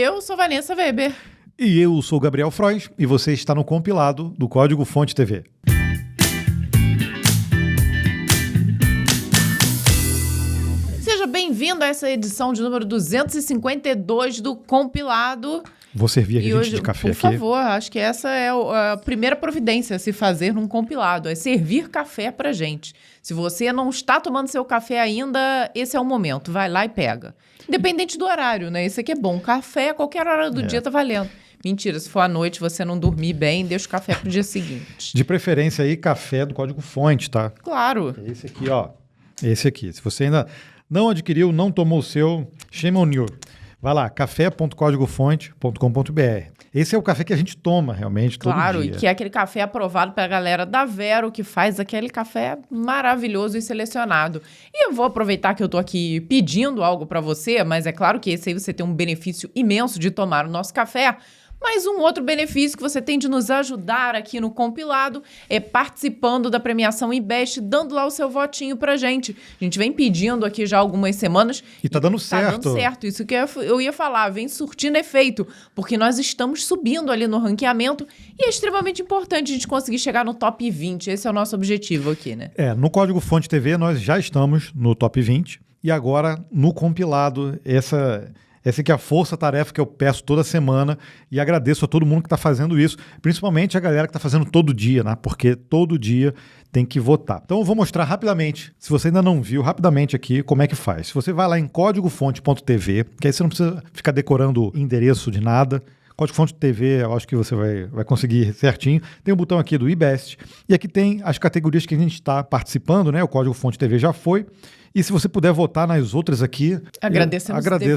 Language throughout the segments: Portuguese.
Eu sou Vanessa Weber. E eu sou Gabriel Frois e você está no compilado do Código Fonte TV. Seja bem-vindo a essa edição de número 252 do compilado. Vou servir aqui hoje, de café por aqui. Por favor, acho que essa é a primeira providência a se fazer num compilado, é servir café pra gente. Se você não está tomando seu café ainda, esse é o momento, vai lá e pega. Independente do horário, né? Isso aqui é bom. Café, a qualquer hora do dia tá valendo. Mentira, se for à noite você não dormir bem, deixa o café pro dia seguinte. De preferência aí, café do Código Fonte, tá? Claro. Esse aqui, ó. Esse aqui. Se você ainda não adquiriu, não tomou o seu, shame on you. Vai lá, café.códigofonte.com.br. Esse é o café que a gente toma realmente todo dia. Claro, e que é aquele café aprovado pela galera da Vero, que faz aquele café maravilhoso e selecionado. E eu vou aproveitar que eu tô aqui pedindo algo para você, mas é claro que esse aí você tem um benefício imenso de tomar o nosso café. Mas um outro benefício que você tem de nos ajudar aqui no compilado é participando da premiação Invest, dando lá o seu votinho pra gente. A gente vem pedindo aqui já há algumas semanas. E tá dando certo. Tá dando certo. Isso que eu ia falar, vem surtindo efeito, porque nós estamos subindo ali no ranqueamento e é extremamente importante a gente conseguir chegar no top 20. Esse é o nosso objetivo aqui, né? No Código Fonte TV nós já estamos no top 20 e agora no compilado essa aqui é a força-tarefa que eu peço toda semana e agradeço a todo mundo que está fazendo isso, principalmente a galera que está fazendo todo dia, né? Porque todo dia tem que votar. Então eu vou mostrar rapidamente, se você ainda não viu, rapidamente aqui como é que faz. Se você vai lá em códigofonte.tv, que aí você não precisa ficar decorando endereço de nada. Código Fonte TV, eu acho que você vai conseguir certinho. Tem o botão aqui do IBEST e aqui tem as categorias que a gente está participando, né? O Código Fonte TV já foi. E se você puder votar nas outras aqui, agradeço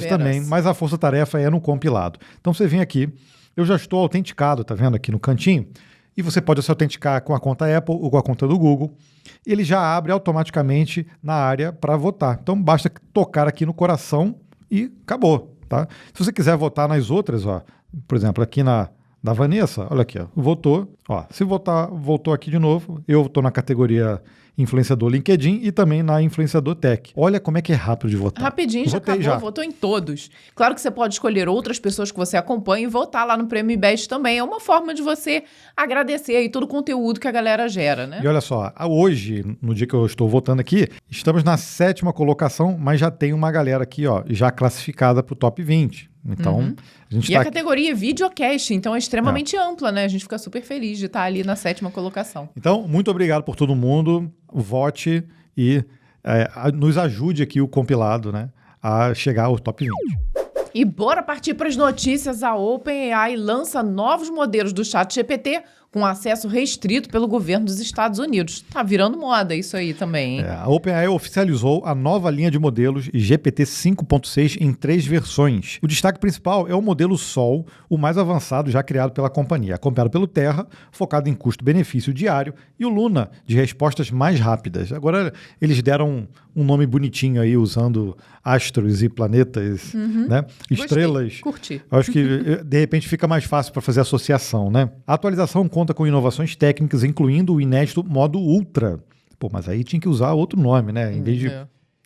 também. Mas a força-tarefa é no compilado. Então você vem aqui, eu já estou autenticado, tá vendo aqui no cantinho? E você pode se autenticar com a conta Apple ou com a conta do Google. Ele já abre automaticamente na área para votar. Então basta tocar aqui no coração e acabou, tá? Se você quiser votar nas outras, ó, por exemplo, aqui da Vanessa, olha aqui, ó, votou. Ó, se voltou aqui de novo, eu estou na categoria influenciador LinkedIn e também na influenciador Tech. Olha como é que é rápido de votar. Rapidinho, já acabou, votou em todos. Claro que você pode escolher outras pessoas que você acompanha e votar lá no Prêmio IBEST também. É uma forma de você agradecer aí todo o conteúdo que a galera gera, né? E olha só, hoje, no dia que eu estou votando aqui, estamos na 7ª colocação, mas já tem uma galera aqui, ó, já classificada para o top 20. Então, a gente a categoria é videocast, então é extremamente ampla, né? A gente fica super feliz de estar ali na 7ª colocação. Então, muito obrigado por todo mundo. Vote e nos ajude aqui o compilado, né, a chegar ao top 20. E bora partir para as notícias. A OpenAI lança novos modelos do ChatGPT com acesso restrito pelo governo dos Estados Unidos. Tá virando moda isso aí também, hein? A OpenAI oficializou a nova linha de modelos GPT 5.6 em 3 versões. O destaque principal é o modelo Sol, o mais avançado já criado pela companhia, acompanhado pelo Terra, focado em custo-benefício diário, e o Luna, de respostas mais rápidas. Agora eles deram um nome bonitinho aí, usando astros e planetas, né? Estrelas. Curti. Acho que, de repente, fica mais fácil para fazer associação, né? A atualização conta com inovações técnicas, incluindo o inédito modo Ultra. Pô, mas aí tinha que usar outro nome, né? Em vez de...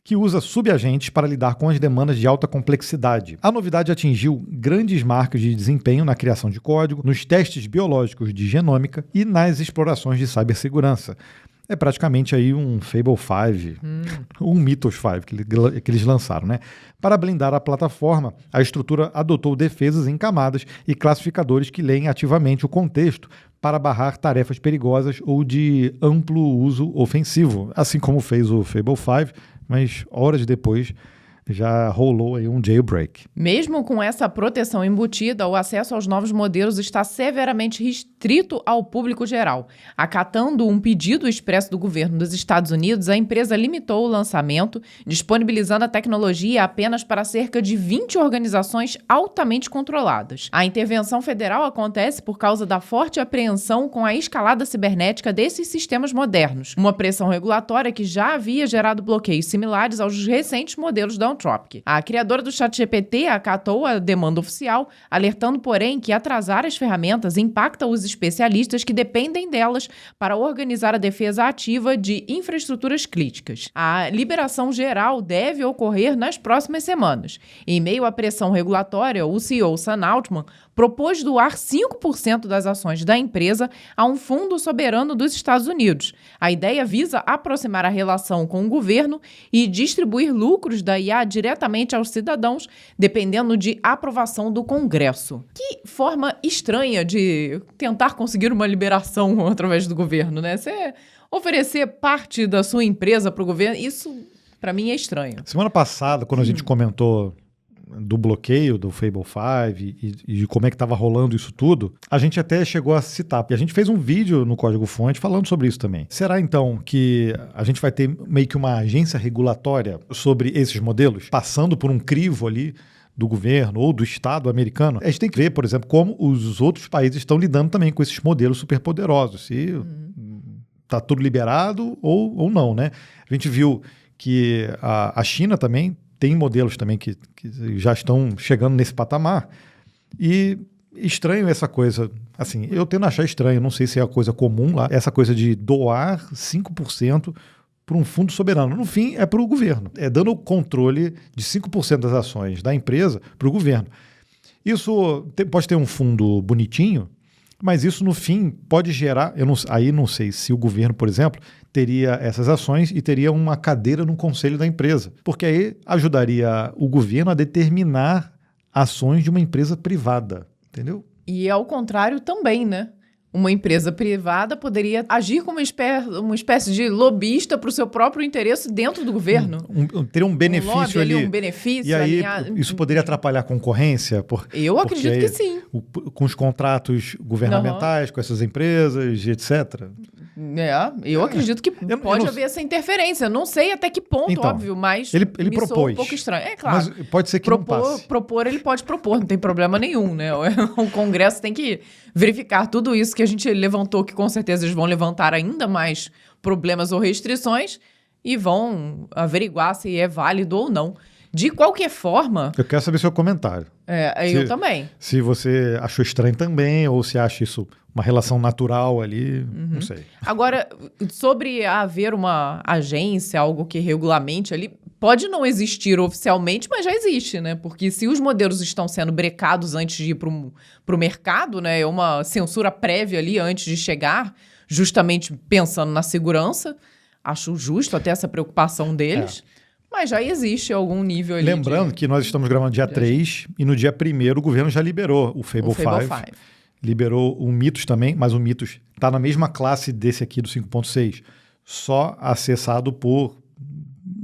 que usa subagentes para lidar com as demandas de alta complexidade. A novidade atingiu grandes marcas de desempenho na criação de código, nos testes biológicos de genômica e nas explorações de cibersegurança. É praticamente aí um Fable 5, um Mythos 5 que eles lançaram, né? Para blindar a plataforma, a estrutura adotou defesas em camadas e classificadores que leem ativamente o contexto para barrar tarefas perigosas ou de amplo uso ofensivo, assim como fez o Fable 5, mas horas depois já rolou aí um jailbreak. Mesmo com essa proteção embutida, o acesso aos novos modelos está severamente restrito ao público geral. Acatando um pedido expresso do governo dos Estados Unidos, a empresa limitou o lançamento, disponibilizando a tecnologia apenas para cerca de 20 organizações altamente controladas. A intervenção federal acontece por causa da forte apreensão com a escalada cibernética desses sistemas modernos, uma pressão regulatória que já havia gerado bloqueios similares aos recentes modelos da Anthropic. A criadora do ChatGPT acatou a demanda oficial, alertando, porém, que atrasar as ferramentas impacta os especialistas que dependem delas para organizar a defesa ativa de infraestruturas críticas. A liberação geral deve ocorrer nas próximas semanas. Em meio à pressão regulatória, o CEO Sam Altman propôs doar 5% das ações da empresa a um fundo soberano dos Estados Unidos. A ideia visa aproximar a relação com o governo e distribuir lucros da IA diretamente aos cidadãos, dependendo de aprovação do Congresso. Que forma estranha de tentar conseguir uma liberação através do governo, né? Você oferecer parte da sua empresa para o governo, isso para mim é estranho. Semana passada, quando a gente comentou do bloqueio do Fable 5 e de como é que estava rolando isso tudo, a gente até chegou a citar, e a gente fez um vídeo no Código Fonte falando sobre isso também. Será então que a gente vai ter meio que uma agência regulatória sobre esses modelos, passando por um crivo ali do governo ou do Estado americano? A gente tem que ver, por exemplo, como os outros países estão lidando também com esses modelos superpoderosos, se está tudo liberado ou não, né? A gente viu que a China também tem modelos também que já estão chegando nesse patamar. E estranho essa coisa, assim, eu tendo a achar estranho, não sei se é a coisa comum lá, essa coisa de doar 5% para um fundo soberano. No fim, é para o governo. É dando o controle de 5% das ações da empresa para o governo. Isso pode ter um fundo bonitinho, mas isso, no fim, pode gerar... Aí não sei se o governo, por exemplo, teria essas ações e teria uma cadeira no conselho da empresa, porque aí ajudaria o governo a determinar ações de uma empresa privada, entendeu? E ao contrário também, né? Uma empresa privada poderia agir como uma espécie de lobista para o seu próprio interesse dentro do governo. Teria um benefício ali. Um benefício. E aí isso poderia atrapalhar a concorrência? Eu acredito que sim. Com os contratos governamentais, com essas empresas, etc. Eu acredito que pode haver essa interferência. Não sei até que ponto, então, óbvio, mas ele me propôs. soa um pouco estranho. É claro. Mas pode ser que não passe. Propor, ele pode propor, não tem problema nenhum, né? O Congresso tem que verificar tudo isso que a gente levantou, que com certeza eles vão levantar ainda mais problemas ou restrições e vão averiguar se é válido ou não. De qualquer forma... Eu quero saber seu comentário. Eu também. Se você achou estranho também, ou se acha isso uma relação natural ali, não sei. Agora, sobre haver uma agência, algo que regulamente ali, pode não existir oficialmente, mas já existe, né? Porque se os modelos estão sendo brecados antes de ir para o mercado, né? É uma censura prévia ali antes de chegar, justamente pensando na segurança. Acho justo até essa preocupação deles. Mas já existe algum nível ali. Lembrando que nós estamos gravando dia 3 e no dia 1º o governo já liberou o Fable 5. Liberou o Mythos também, mas o Mythos está na mesma classe desse aqui do 5.6, só acessado por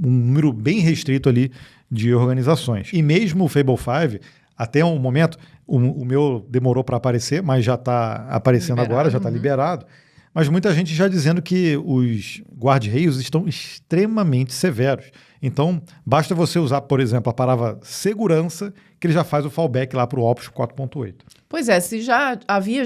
um número bem restrito ali de organizações. E mesmo o Fable 5, até um momento, o meu demorou para aparecer, mas já está aparecendo agora, já está liberado. Mas muita gente já dizendo que os guarda-reios estão extremamente severos. Então, basta você usar, por exemplo, a palavra segurança, que ele já faz o fallback lá para o Opus 4.8. Pois é, se já havia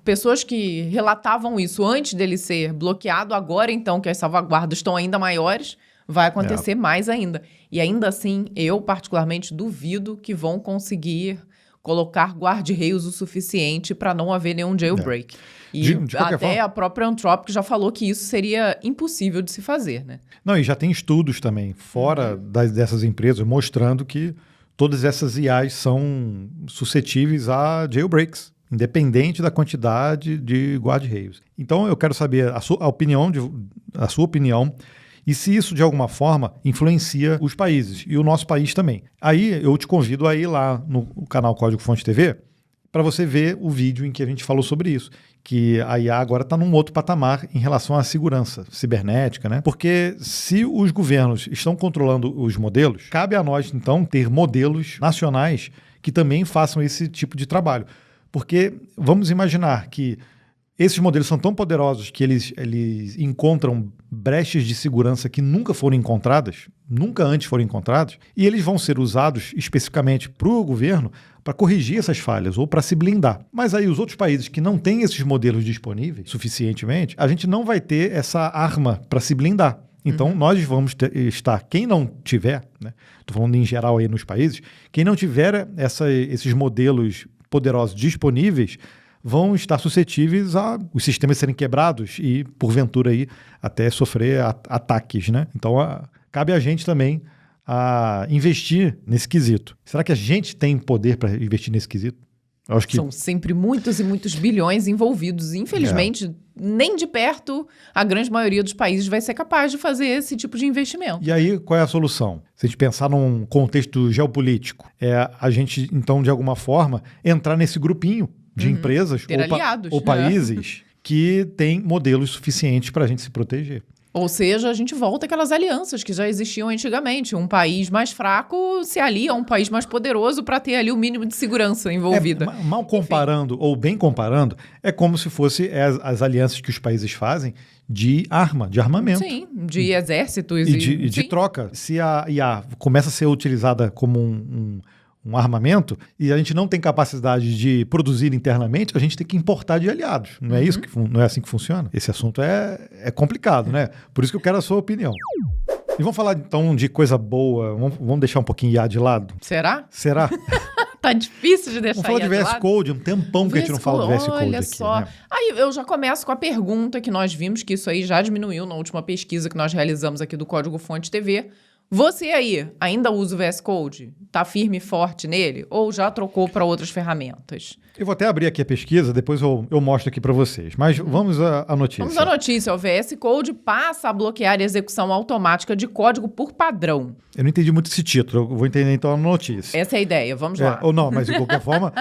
pessoas que relatavam isso antes dele ser bloqueado, agora então que as salvaguardas estão ainda maiores, vai acontecer mais ainda. E ainda assim, eu particularmente duvido que vão conseguir colocar guarda-reios o suficiente para não haver nenhum jailbreak. E até a própria Anthropic já falou que isso seria impossível de se fazer, né? Não, e já tem estudos também, fora dessas empresas, mostrando que todas essas IAs são suscetíveis a jailbreaks, independente da quantidade de guarda-reios. Então, eu quero saber a sua opinião e se isso, de alguma forma, influencia os países e o nosso país também. Aí, eu te convido a ir lá no canal Código Fonte TV para você ver o vídeo em que a gente falou sobre isso, que a IA agora está num outro patamar em relação à segurança cibernética, né? Porque se os governos estão controlando os modelos, cabe a nós, então, ter modelos nacionais que também façam esse tipo de trabalho. Porque vamos imaginar que esses modelos são tão poderosos que eles encontram brechas de segurança que nunca foram encontradas, nunca antes foram encontradas, e eles vão ser usados especificamente para o governo para corrigir essas falhas ou para se blindar. Mas aí os outros países que não têm esses modelos disponíveis suficientemente, a gente não vai ter essa arma para se blindar. Então, nós vamos estar, quem não tiver, né, estou falando em geral aí nos países, quem não tiver esses modelos poderosos disponíveis, vão estar suscetíveis a os sistemas serem quebrados e, porventura, aí, até sofrer ataques, né? Então, cabe a gente também a investir nesse quesito. Será que a gente tem poder para investir nesse quesito? Eu acho que... São sempre muitos e muitos bilhões envolvidos. Infelizmente, nem de perto a grande maioria dos países vai ser capaz de fazer esse tipo de investimento. E aí, qual é a solução? Se a gente pensar num contexto geopolítico, a gente, então, de alguma forma, entrar nesse grupinho de empresas ou países que têm modelos suficientes para a gente se proteger. Ou seja, a gente volta àquelas alianças que já existiam antigamente. Um país mais fraco se alia a um país mais poderoso para ter ali o mínimo de segurança envolvida. Mal comparando, ou bem comparando, é como se fosse as alianças que os países fazem de armamento. Sim, de exércitos. E de troca. Se a IA começa a ser utilizada como um armamento e a gente não tem capacidade de produzir internamente, a gente tem que importar de aliados. Não é isso não é assim que funciona? Esse assunto é complicado, né? Por isso que eu quero a sua opinião. E vamos falar então de coisa boa. Vamos deixar um pouquinho IA de lado? Será? Será? Tá difícil de deixar. Vamos falar de VS Code, um tempão que a gente não fala do VS Code olha aqui. Só. Né? Aí eu já começo com a pergunta que nós vimos, que isso aí já diminuiu na última pesquisa que nós realizamos aqui do Código Fonte TV. Você aí, ainda usa o VS Code? Tá firme e forte nele? Ou já trocou para outras ferramentas? Eu vou até abrir aqui a pesquisa, depois eu mostro aqui para vocês. Mas vamos à notícia. Vamos à notícia. O VS Code passa a bloquear a execução automática de código por padrão. Eu não entendi muito esse título, eu vou entender então a notícia. Essa é a ideia, vamos lá. Ou não, mas de qualquer forma,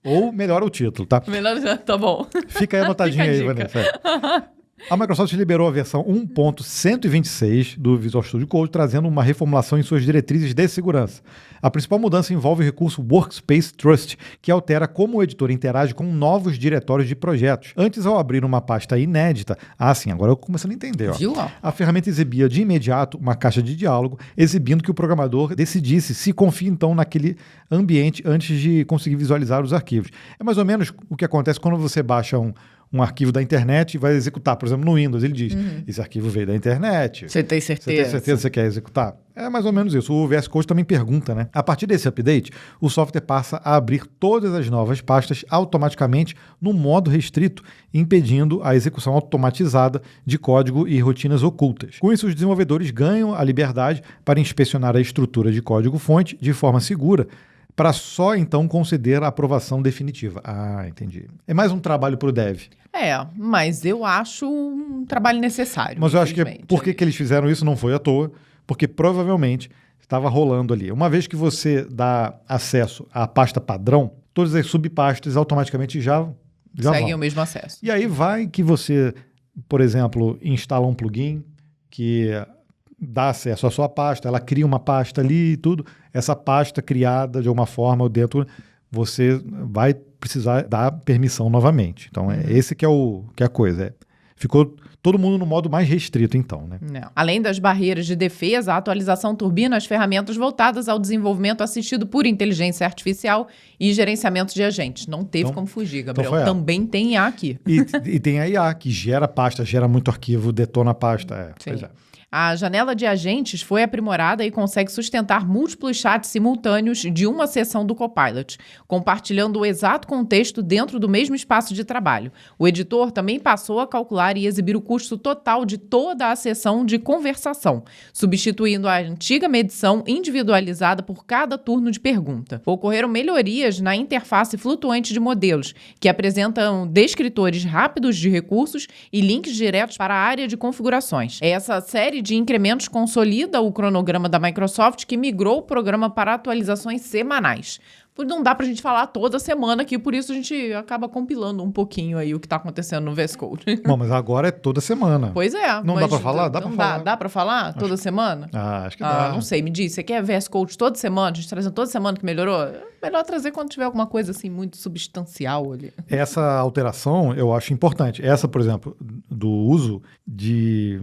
ou melhora o título, tá? Melhor, tá bom. Fica aí anotadinho aí, Vanessa. A Microsoft liberou a versão 1.126 do Visual Studio Code, trazendo uma reformulação em suas diretrizes de segurança. A principal mudança envolve o recurso Workspace Trust, que altera como o editor interage com novos diretórios de projetos. Antes, ao abrir uma pasta inédita... sim, agora eu começando a entender. Ó. Viu? A ferramenta exibia de imediato uma caixa de diálogo, exibindo que o programador decidisse se confia então naquele ambiente antes de conseguir visualizar os arquivos. É mais ou menos o que acontece quando você baixa um arquivo da internet e vai executar. Por exemplo, no Windows, ele diz, esse arquivo veio da internet. Você tem certeza? Você tem certeza que você quer executar? É mais ou menos isso. O VS Code também pergunta, né? A partir desse update, o software passa a abrir todas as novas pastas automaticamente no modo restrito, impedindo a execução automatizada de código e rotinas ocultas. Com isso, os desenvolvedores ganham a liberdade para inspecionar a estrutura de código-fonte de forma segura, para só então conceder a aprovação definitiva. Entendi. É mais um trabalho para o dev. Mas eu acho um trabalho necessário. Mas eu acho que por que eles fizeram isso não foi à toa, porque provavelmente estava rolando ali. Uma vez que você dá acesso à pasta padrão, todas as subpastas automaticamente já seguem vão. O mesmo acesso. E aí vai que você, por exemplo, instala um plugin que dá acesso à sua pasta, ela cria uma pasta ali e tudo. Essa pasta criada de alguma forma dentro, você vai precisar dar permissão novamente. Então, esse que é a coisa. Ficou todo mundo no modo mais restrito, então, né? Não. Além das barreiras de defesa, a atualização turbina as ferramentas voltadas ao desenvolvimento assistido por inteligência artificial e gerenciamento de agentes. Não teve como fugir, Gabriel. Também tem IA aqui. E tem a IA, que gera pasta, gera muito arquivo, detona a pasta. Sim. Pois é. A janela de agentes foi aprimorada e consegue sustentar múltiplos chats simultâneos de uma sessão do Copilot, compartilhando o exato contexto dentro do mesmo espaço de trabalho. O editor também passou a calcular e exibir o custo total de toda a sessão de conversação, substituindo a antiga medição individualizada por cada turno de pergunta. Ocorreram melhorias na interface flutuante de modelos, que apresentam descritores rápidos de recursos e links diretos para a área de configurações. Essa série de incrementos consolida o cronograma da Microsoft, que migrou o programa para atualizações semanais. Não dá pra gente falar toda semana aqui, por isso a gente acaba compilando um pouquinho aí o que tá acontecendo no VS Code. Bom, mas agora é toda semana. Pois é. Não dá pra falar? Dá pra falar. Dá pra falar toda semana? Acho que dá. Não sei, me diz. Você quer VS Code toda semana? A gente trazendo toda semana que melhorou? É melhor trazer quando tiver alguma coisa assim muito substancial ali. Essa alteração eu acho importante. Essa, por exemplo, do uso de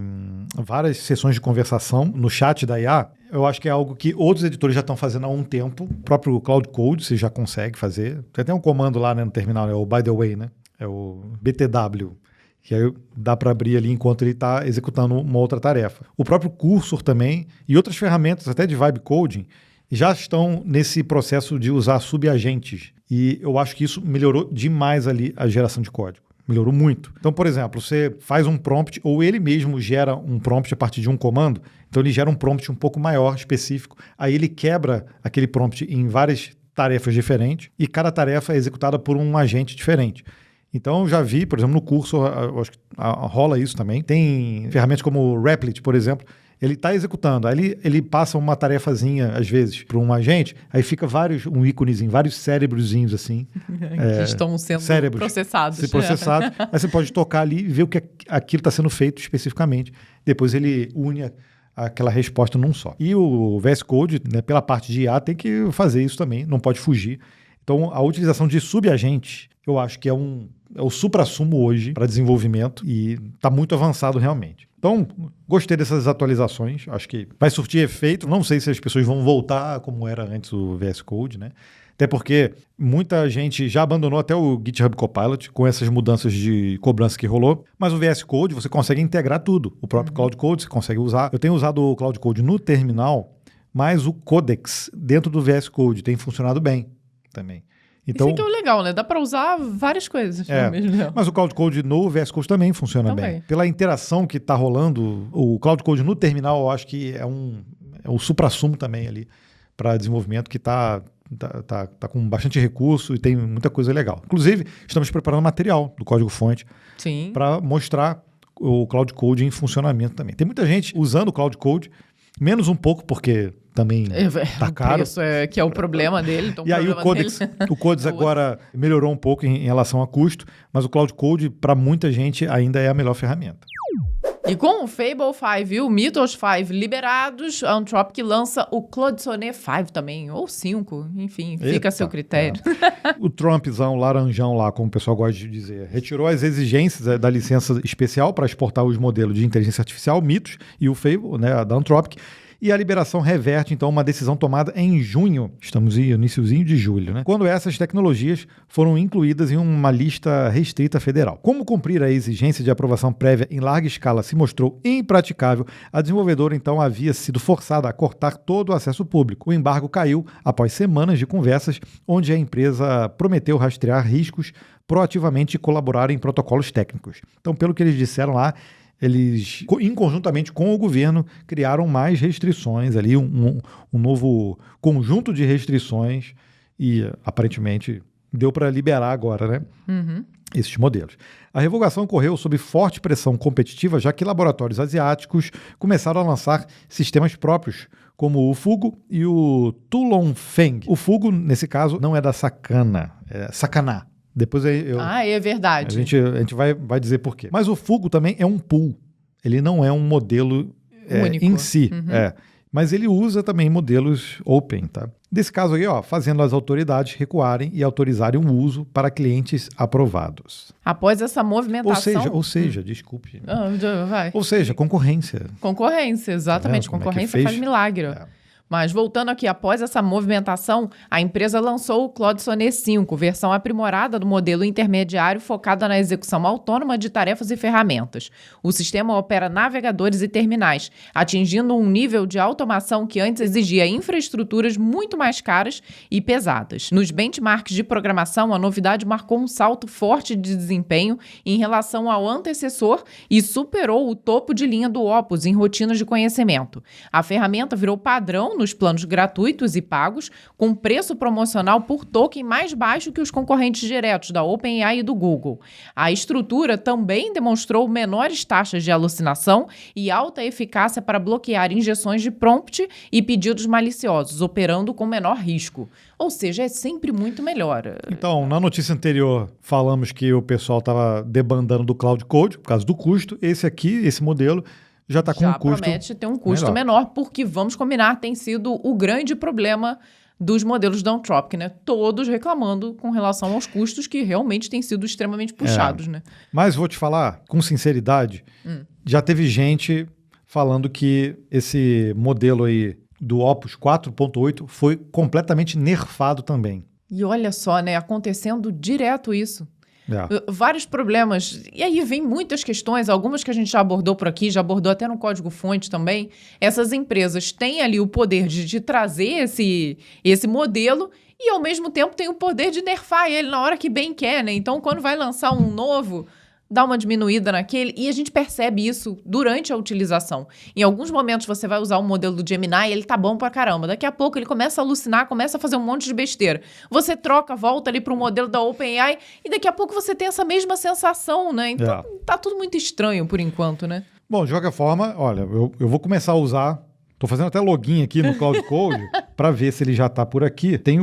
várias sessões de conversação no chat da IA, eu acho que é algo que outros editores já estão fazendo há um tempo. O próprio Cloud Code você já consegue fazer. Tem até um comando lá, né, no terminal, é o by the way, né? É o BTW. Que aí dá para abrir ali enquanto ele está executando uma outra tarefa. O próprio Cursor também e outras ferramentas, até de vibe coding, já estão nesse processo de usar subagentes. E eu acho que isso melhorou demais ali a geração de código. Melhorou muito. Então, por exemplo, você faz um prompt ou ele mesmo gera um prompt a partir de um comando. Então, ele gera um prompt um pouco maior, específico. Aí ele quebra aquele prompt em várias tarefas diferentes e cada tarefa é executada por um agente diferente. Então, eu já vi, por exemplo, no curso, eu acho que rola isso também. Tem ferramentas como o Replit, por exemplo. Ele está executando, aí ele passa uma tarefazinha, às vezes, para um agente, aí fica um íconezinho, vários cérebrozinhos assim. Que estão sendo processados. Aí você pode tocar ali e ver o que aquilo está sendo feito especificamente. Depois ele une aquela resposta num só. E o VS Code, né, pela parte de IA, tem que fazer isso também, não pode fugir. Então, a utilização de subagentes, eu acho que é o suprassumo hoje para desenvolvimento e está muito avançado realmente. Então, gostei dessas atualizações, acho que vai surtir efeito. Não sei se as pessoas vão voltar como era antes o VS Code, né? Até porque muita gente já abandonou até o GitHub Copilot com essas mudanças de cobrança que rolou. Mas o VS Code você consegue integrar tudo. O próprio Cloud Code você consegue usar. Eu tenho usado o Cloud Code no terminal, mas o Codex dentro do VS Code tem funcionado bem também. Então, isso aqui é o legal, né? Dá para usar várias coisas ao mesmo tempo. Mas o Cloud Code no VS Code também funciona bem. Pela interação que está rolando, o Cloud Code no terminal eu acho que é um suprassumo também ali para desenvolvimento que está com bastante recurso e tem muita coisa legal. Inclusive, estamos preparando material do código-fonte para mostrar o Cloud Code em funcionamento também. Tem muita gente usando o Cloud Code, menos um pouco porque também tá caro. Isso que é o problema dele. Então e aí o Codex agora melhorou um pouco em relação a custo, mas o Cloud Code para muita gente ainda é a melhor ferramenta. E com o Fable 5 e o Mythos 5 liberados, a Anthropic lança o Claude Sonnet 5 também, ou 5, enfim, fica a seu critério. O Trumpzão, laranjão lá, como o pessoal gosta de dizer, retirou as exigências da licença especial para exportar os modelos de inteligência artificial, Mythos e o Fable, né, da Anthropic. E a liberação reverte, então, uma decisão tomada em junho, estamos no iniciozinho de julho, né? Quando essas tecnologias foram incluídas em uma lista restrita federal. Como cumprir a exigência de aprovação prévia em larga escala se mostrou impraticável, a desenvolvedora, então, havia sido forçada a cortar todo o acesso público. O embargo caiu após semanas de conversas, onde a empresa prometeu rastrear riscos proativamente e colaborar em protocolos técnicos. Então, pelo que eles disseram lá, eles, conjuntamente com o governo, criaram mais restrições ali, um novo conjunto de restrições e, aparentemente, deu para liberar agora, né? Esses modelos. A revogação ocorreu sob forte pressão competitiva, já que laboratórios asiáticos começaram a lançar sistemas próprios, como o Fugu e o Tulongfeng. O Fugu, nesse caso, não é da Sakana, é Sakana. Depois é verdade. A gente vai dizer por quê. Mas o Fugu também é um pool. Ele não é um modelo único em si. Mas ele usa também modelos open, tá? Nesse caso aí, fazendo as autoridades recuarem e autorizarem o uso para clientes aprovados. Após essa movimentação... Ou seja, desculpe. Vai. Ou seja, concorrência. Concorrência, exatamente. Concorrência faz milagre. Mas voltando aqui, após essa movimentação, a empresa lançou o Claude Sonnet 5, versão aprimorada do modelo intermediário focada na execução autônoma de tarefas e ferramentas. O sistema opera navegadores e terminais, atingindo um nível de automação que antes exigia infraestruturas muito mais caras e pesadas. Nos benchmarks de programação, a novidade marcou um salto forte de desempenho em relação ao antecessor e superou o topo de linha do Opus em rotinas de conhecimento. A ferramenta virou padrão nos planos gratuitos e pagos, com preço promocional por token mais baixo que os concorrentes diretos da OpenAI e do Google. A estrutura também demonstrou menores taxas de alucinação e alta eficácia para bloquear injeções de prompt e pedidos maliciosos, operando com menor risco. Ou seja, é sempre muito melhor. Então, na notícia anterior, falamos que o pessoal estava debandando do Cloud Code por causa do custo. Esse modelo já está com um custo promete ter um custo menor, porque, vamos combinar, tem sido o grande problema dos modelos da Anthropic, né? Todos reclamando com relação aos custos que realmente têm sido extremamente puxados, né? Mas vou te falar, com sinceridade, já teve gente falando que esse modelo aí do Opus 4.8 foi completamente nerfado também. E olha só, né? Acontecendo direto isso. Vários problemas. E aí vem muitas questões, algumas que a gente já abordou por aqui, já abordou até no código-fonte também. Essas empresas têm ali o poder de trazer esse modelo e ao mesmo tempo tem o poder de nerfar ele na hora que bem quer, né? Então, quando vai lançar um novo, dá uma diminuída naquele, e a gente percebe isso durante a utilização. Em alguns momentos você vai usar um modelo do Gemini e ele tá bom pra caramba. Daqui a pouco ele começa a alucinar, começa a fazer um monte de besteira. Você troca, volta ali pro modelo da OpenAI e daqui a pouco você tem essa mesma sensação, né? Então tá tudo muito estranho por enquanto, né? Bom, de qualquer forma, olha, eu vou começar a usar. Tô fazendo até login aqui no Cloud Code para ver se ele já tá por aqui. Tem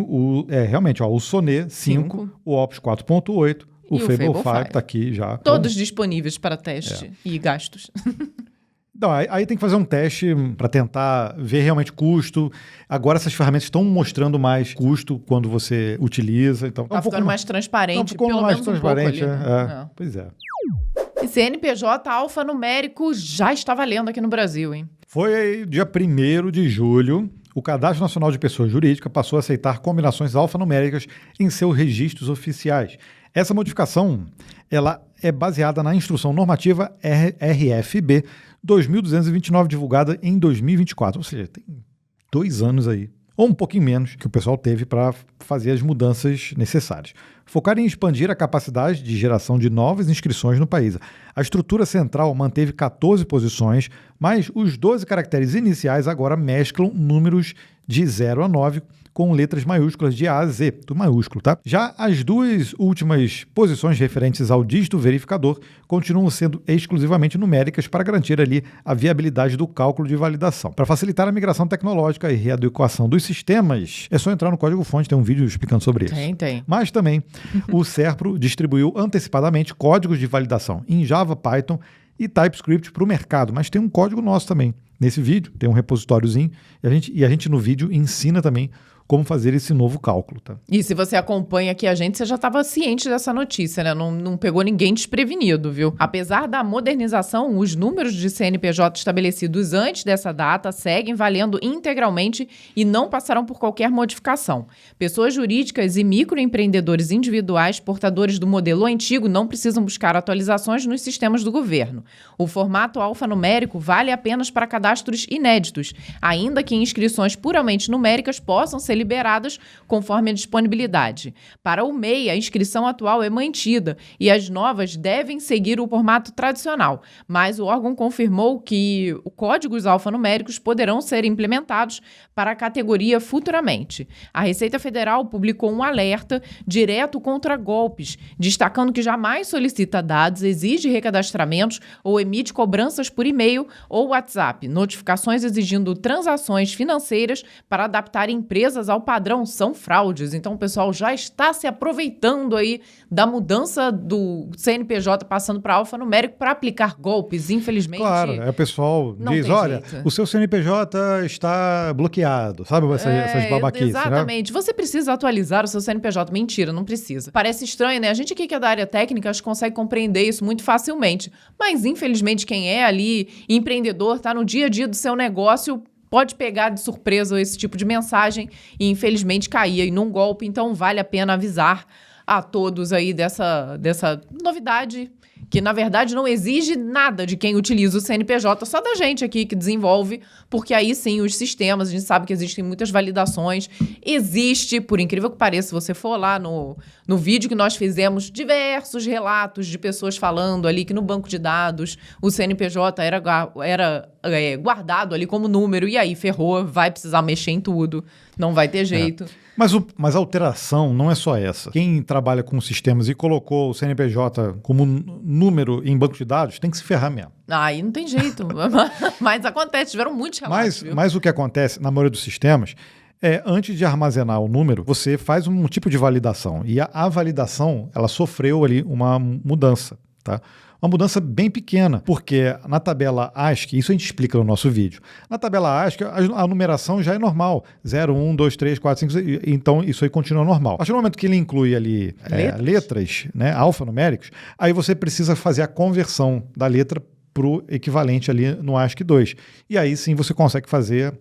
realmente, o Sonnet 5, o Opus 4.8, o Fable 5 tá aqui já. Todos disponíveis para teste e gastos. Não, aí tem que fazer um teste para tentar ver realmente custo. Agora essas ferramentas estão mostrando mais custo quando você utiliza. Então, tá ficando mais transparente, pelo mais menos transparente, um pouco ali, né? Pois é. E CNPJ alfanumérico já está valendo aqui no Brasil, hein? Foi dia 1º de julho. O Cadastro Nacional de Pessoa Jurídica passou a aceitar combinações alfanuméricas em seus registros oficiais. Essa modificação ela é baseada na Instrução Normativa RFB 2229, divulgada em 2024. Ou seja, tem 2 anos aí, ou um pouquinho menos, que o pessoal teve para fazer as mudanças necessárias. Focar em expandir a capacidade de geração de novas inscrições no país. A estrutura central manteve 14 posições, mas os 12 caracteres iniciais agora mesclam números de 0 a 9 com letras maiúsculas de A a Z, tudo maiúsculo, tá? Já as 2 últimas posições referentes ao dígito verificador continuam sendo exclusivamente numéricas para garantir ali a viabilidade do cálculo de validação. Para facilitar a migração tecnológica e readequação dos sistemas, é só entrar no código-fonte, tem um vídeo explicando sobre isso. Tem. Mas também o SERPRO distribuiu antecipadamente códigos de validação em Java, Python e TypeScript para o mercado, mas tem um código nosso também. Nesse vídeo tem um repositóriozinho e a gente no vídeo ensina também como fazer esse novo cálculo, tá? E se você acompanha aqui a gente, você já estava ciente dessa notícia, né? Não pegou ninguém desprevenido, viu? Apesar da modernização, os números de CNPJ estabelecidos antes dessa data seguem valendo integralmente e não passarão por qualquer modificação. Pessoas jurídicas e microempreendedores individuais portadores do modelo antigo não precisam buscar atualizações nos sistemas do governo. O formato alfanumérico vale apenas para cadastros inéditos, ainda que inscrições puramente numéricas possam ser liberadas conforme a disponibilidade. Para o MEI, a inscrição atual é mantida e as novas devem seguir o formato tradicional, mas o órgão confirmou que os códigos alfanuméricos poderão ser implementados para a categoria futuramente. A Receita Federal publicou um alerta direto contra golpes, destacando que jamais solicita dados, exige recadastramentos ou emite cobranças por e-mail ou WhatsApp, notificações exigindo transações financeiras para adaptar empresas ao padrão são fraudes. Então o pessoal já está se aproveitando aí da mudança do CNPJ passando para alfanumérico para aplicar golpes, infelizmente. Claro, o pessoal diz, olha, o seu CNPJ está bloqueado, sabe essas babaquices, exatamente. Né? Você precisa atualizar o seu CNPJ. Mentira, não precisa. Parece estranho, né? A gente aqui que é da área técnica, acho que consegue compreender isso muito facilmente. Mas infelizmente quem é ali empreendedor, está no dia a dia do seu negócio, pode pegar de surpresa esse tipo de mensagem e, infelizmente, cair aí num golpe. Então, vale a pena avisar a todos aí dessa novidade, que, na verdade, não exige nada de quem utiliza o CNPJ, só da gente aqui que desenvolve, porque aí sim os sistemas, a gente sabe que existem muitas validações, existe, por incrível que pareça, se você for lá no vídeo que nós fizemos, diversos relatos de pessoas falando ali que no banco de dados o CNPJ era guardado ali como número, e aí ferrou, vai precisar mexer em tudo, não vai ter jeito. Mas a alteração não é só essa. Quem trabalha com sistemas e colocou o CNPJ como número em banco de dados tem que se ferrar mesmo. Aí não tem jeito. Mas acontece, tiveram muitos relatos. Mas o que acontece na maioria dos sistemas é, antes de armazenar o número, você faz um tipo de validação. E a validação, ela sofreu ali uma mudança, tá? Uma mudança bem pequena, porque na tabela ASCII, isso a gente explica no nosso vídeo, na tabela ASCII a numeração já é normal, 0, 1, 2, 3, 4, 5, 6, então isso aí continua normal. A partir do momento que ele inclui ali letras, né, alfanuméricos, aí você precisa fazer a conversão da letra para o equivalente ali no ASCII 2. E aí sim você consegue fazer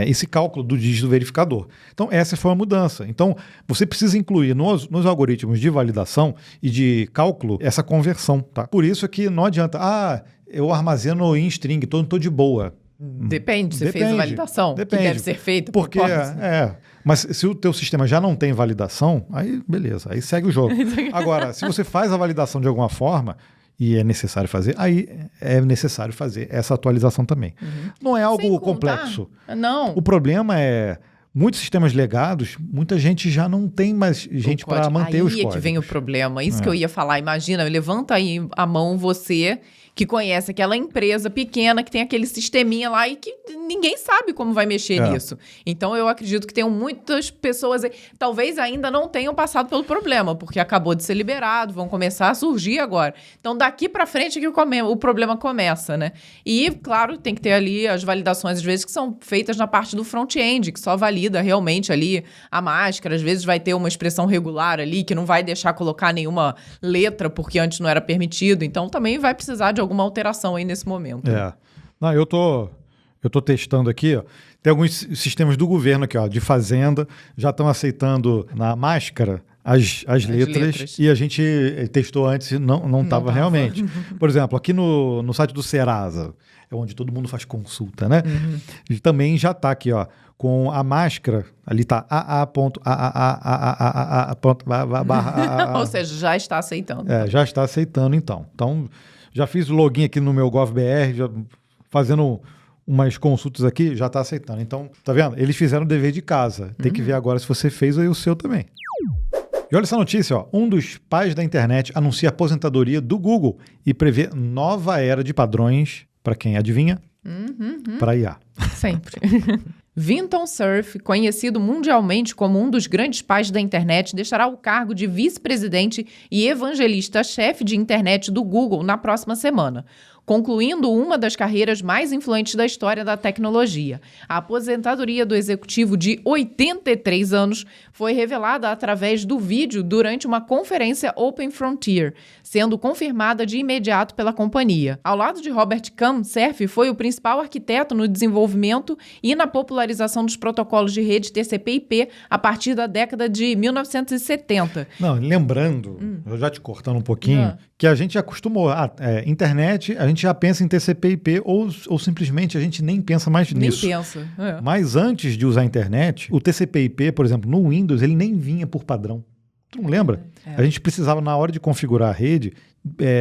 esse cálculo do dígito verificador. Então, essa foi uma mudança. Então, você precisa incluir nos algoritmos de validação e de cálculo essa conversão. Tá? Por isso é que não adianta, eu armazeno em string, estou de boa. Depende, você fez a validação, depende. que deve ser feita. Porque, mas se o teu sistema já não tem validação, aí beleza, aí segue o jogo. Agora, se você faz a validação de alguma forma e é necessário fazer, aí é necessário fazer essa atualização também. Não é algo complexo. Não. O problema é, muitos sistemas legados, muita gente já não tem mais gente para manter os códigos. Aí é que vem o problema. Isso que eu ia falar. Imagina, levanta aí a mão você que conhece aquela empresa pequena que tem aquele sisteminha lá e que ninguém sabe como vai mexer nisso. Então, eu acredito que tem muitas pessoas, talvez ainda não tenham passado pelo problema, porque acabou de ser liberado, vão começar a surgir agora. Então, daqui para frente que o problema começa, né? E, claro, tem que ter ali as validações, às vezes, que são feitas na parte do front-end, que só valida realmente ali a máscara. Às vezes vai ter uma expressão regular ali, que não vai deixar colocar nenhuma letra, porque antes não era permitido. Então, também vai precisar de alguma alteração aí nesse momento. Não, eu tô testando aqui, ó. Tem alguns sistemas do governo aqui, ó, de fazenda, já estão aceitando na máscara as letras. E a gente testou antes e não estava realmente. Por exemplo, aqui no site do Serasa, é onde todo mundo faz consulta, né? E também já está aqui, ó, com a máscara, ali está Ou seja, já está aceitando. Já está aceitando, então. Então, já fiz o login aqui no meu GovBR, já fazendo umas consultas aqui, já está aceitando. Então, tá vendo? Eles fizeram o dever de casa. Tem que ver agora se você fez aí o seu também. E olha essa notícia, ó. Um dos pais da internet anuncia a aposentadoria do Google e prevê nova era de padrões, para quem adivinha, para IA. Sempre. Vinton Cerf, conhecido mundialmente como um dos grandes pais da internet, deixará o cargo de vice-presidente e evangelista-chefe de internet do Google na próxima semana, concluindo uma das carreiras mais influentes da história da tecnologia. A aposentadoria do executivo de 83 anos foi revelada através do vídeo durante uma conferência Open Frontier, sendo confirmada de imediato pela companhia. Ao lado de Robert Kamm, Cerf foi o principal arquiteto no desenvolvimento e na popularização dos protocolos de rede TCP/IP a partir da década de 1970. Não, lembrando, eu já te cortando um pouquinho, que a gente acostumou. Internet, a gente já pensa em TCP/IP ou simplesmente a gente nem pensa mais nisso. Nem pensa. Mas antes de usar a internet, o TCP/IP, por exemplo, no Windows, ele nem vinha por padrão. Tu não lembra? A gente precisava, na hora de configurar a rede,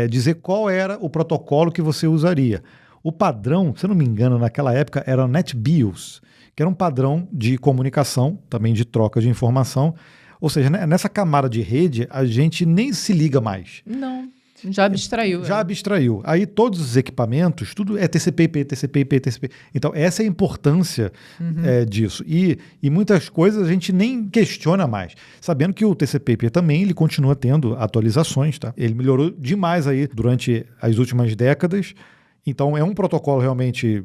dizer qual era o protocolo que você usaria. O padrão, se eu não me engano, naquela época era o NetBIOS, que era um padrão de comunicação, também de troca de informação. Ou seja, nessa camada de rede, a gente nem se liga mais. Não. Já abstraiu. Já abstraiu. Aí todos os equipamentos, tudo é TCP/IP, TCP/IP, TCP. Então essa é a importância disso. E muitas coisas a gente nem questiona mais. Sabendo que o TCP/IP também ele continua tendo atualizações, tá? Ele melhorou demais aí durante as últimas décadas. Então é um protocolo realmente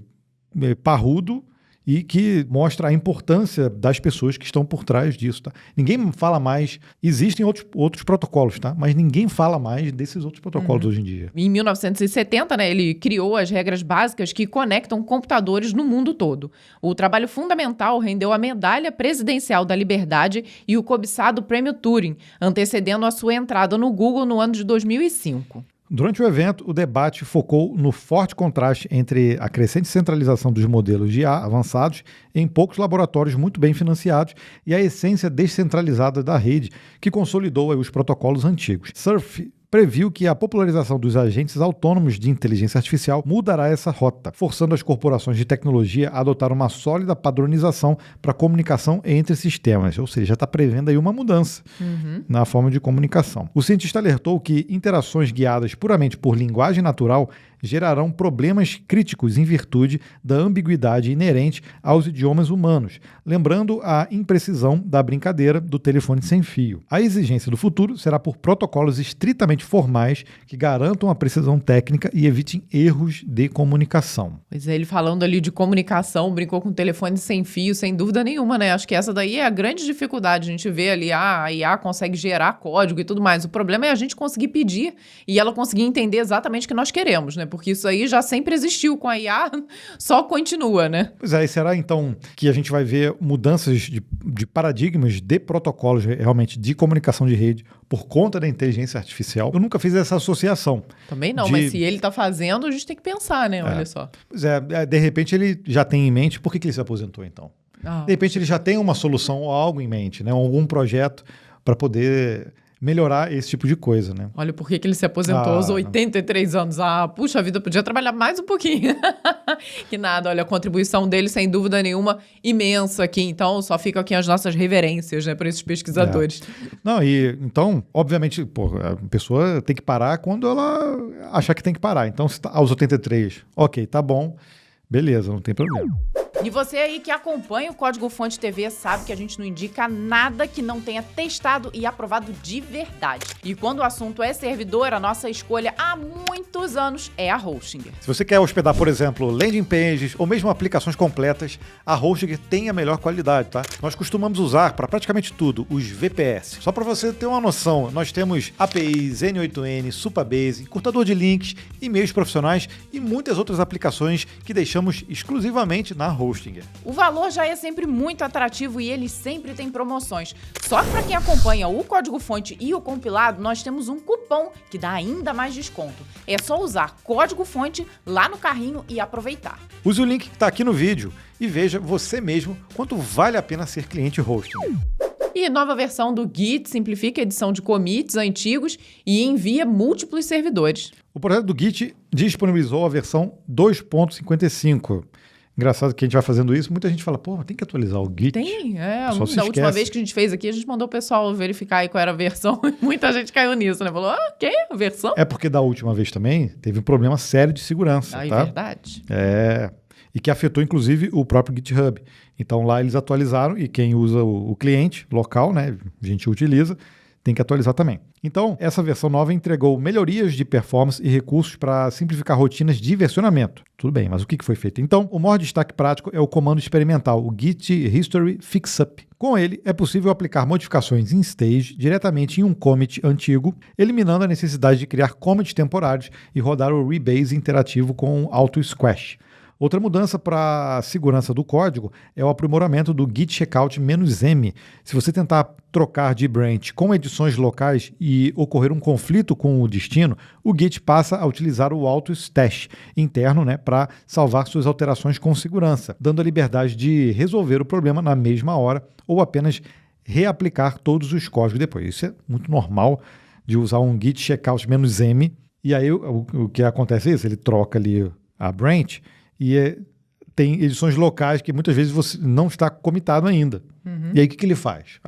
parrudo e que mostra a importância das pessoas que estão por trás disso, tá? Ninguém fala mais, existem outros protocolos, tá? Mas ninguém fala mais desses outros protocolos hoje em dia. Em 1970, né, ele criou as regras básicas que conectam computadores no mundo todo. O trabalho fundamental rendeu a Medalha Presidencial da Liberdade e o cobiçado Prêmio Turing, antecedendo a sua entrada no Google no ano de 2005. Durante o evento, o debate focou no forte contraste entre a crescente centralização dos modelos de IA avançados em poucos laboratórios muito bem financiados e a essência descentralizada da rede, que consolidou os protocolos antigos. Cerf previu que a popularização dos agentes autônomos de inteligência artificial mudará essa rota, forçando as corporações de tecnologia a adotar uma sólida padronização para a comunicação entre sistemas, ou seja, já está prevendo aí uma mudança na forma de comunicação. O cientista alertou que interações guiadas puramente por linguagem natural gerarão problemas críticos em virtude da ambiguidade inerente aos idiomas humanos, lembrando a imprecisão da brincadeira do telefone sem fio. A exigência do futuro será por protocolos estritamente formais que garantam a precisão técnica e evitem erros de comunicação. Pois é, ele falando ali de comunicação, brincou com o telefone sem fio, sem dúvida nenhuma, né? Acho que essa daí é a grande dificuldade. A gente vê ali, a IA consegue gerar código e tudo mais. O problema é a gente conseguir pedir e ela conseguir entender exatamente o que nós queremos, né? Porque isso aí já sempre existiu com a IA, só continua, né? Pois é, e será então que a gente vai ver mudanças de paradigmas de protocolos realmente de comunicação de rede por conta da inteligência artificial? Eu nunca fiz essa associação. Também não, mas se ele tá fazendo, a gente tem que pensar, né? Olha só. Pois é, de repente ele já tem em mente, por que ele se aposentou então? De repente ele já tem uma solução ou algo em mente, né? Algum projeto para poder melhorar esse tipo de coisa, né? Olha por que ele se aposentou aos 83 anos. Puxa vida, podia trabalhar mais um pouquinho. Que nada, olha, a contribuição dele, sem dúvida nenhuma, imensa aqui. Então, só ficam aqui as nossas reverências, né, para esses pesquisadores. Não, e então, obviamente, a pessoa tem que parar quando ela achar que tem que parar. Então, se tá aos 83, ok, tá bom, beleza, não tem problema. E você aí que acompanha o Código Fonte TV sabe que a gente não indica nada que não tenha testado e aprovado de verdade. E quando o assunto é servidor, a nossa escolha há muitos anos é a Hostinger. Se você quer hospedar, por exemplo, landing pages ou mesmo aplicações completas, a Hostinger tem a melhor qualidade, tá? Nós costumamos usar para praticamente tudo os VPS. Só para você ter uma noção, nós temos APIs, N8N, Supabase, encurtador de links, e-mails profissionais e muitas outras aplicações que deixamos exclusivamente na Hostinger. O valor já é sempre muito atrativo e ele sempre tem promoções. Só para quem acompanha o código-fonte e o compilado, nós temos um cupom que dá ainda mais desconto. É só usar código-fonte lá no carrinho e aproveitar. Use o link que está aqui no vídeo e veja você mesmo quanto vale a pena ser cliente Hostinger. E nova versão do Git simplifica a edição de commits antigos e envia múltiplos servidores. O projeto do Git disponibilizou a versão 2.55. Engraçado que a gente vai fazendo isso, muita gente fala, tem que atualizar o Git. Tem, da última vez que a gente fez aqui, a gente mandou o pessoal verificar aí qual era a versão e muita gente caiu nisso, né? Falou, que versão? É porque da última vez também teve um problema sério de segurança, tá? É verdade. E que afetou inclusive o próprio GitHub. Então lá eles atualizaram e quem usa o cliente local, né, a gente utiliza, tem que atualizar também. Então, essa versão nova entregou melhorias de performance e recursos para simplificar rotinas de versionamento. Tudo bem, mas o que foi feito? Então, o maior destaque prático é o comando experimental, o Git History Fixup. Com ele, é possível aplicar modificações em stage diretamente em um commit antigo, eliminando a necessidade de criar commits temporários e rodar o rebase interativo com auto-squash. Outra mudança para a segurança do código é o aprimoramento do Git Checkout "-m". Se você tentar trocar de branch com edições locais e ocorrer um conflito com o destino, o Git passa a utilizar o auto-stash interno, né, para salvar suas alterações com segurança, dando a liberdade de resolver o problema na mesma hora ou apenas reaplicar todos os códigos depois. Isso é muito normal de usar um Git Checkout "-m". E aí o que acontece é isso, ele troca ali a branch e tem edições locais que muitas vezes você não está comitado ainda. E aí o que ele faz?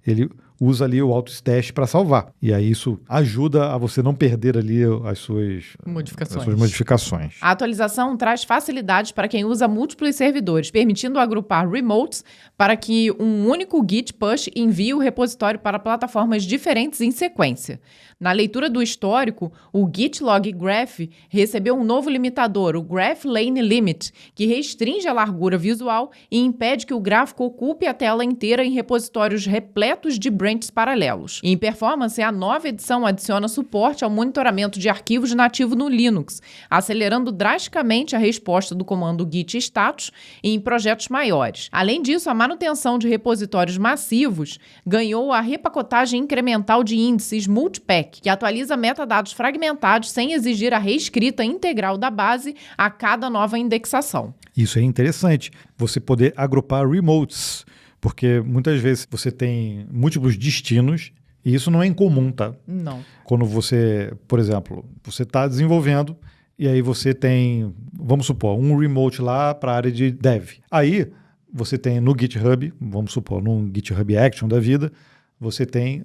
Ele usa ali o auto-stash para salvar. E aí isso ajuda a você não perder ali as suas modificações. A atualização traz facilidades para quem usa múltiplos servidores, permitindo agrupar remotes para que um único Git push envie o repositório para plataformas diferentes em sequência. Na leitura do histórico, o Git Log Graph recebeu um novo limitador, o Graph Lane Limit, que restringe a largura visual e impede que o gráfico ocupe a tela inteira em repositórios repletos de branches paralelos. Em performance, a nova edição adiciona suporte ao monitoramento de arquivos nativo no Linux, acelerando drasticamente a resposta do comando git status em projetos maiores. Além disso, a manutenção de repositórios massivos ganhou a repacotagem incremental de índices multipack, que atualiza metadados fragmentados sem exigir a reescrita integral da base a cada nova indexação. Isso é interessante, você poder agrupar remotes, porque muitas vezes você tem múltiplos destinos e isso não é incomum, tá? Não. Quando você, por exemplo, você está desenvolvendo e aí você tem, vamos supor, um remote lá para a área de dev. Aí você tem no GitHub, vamos supor, num GitHub Action da vida, você tem,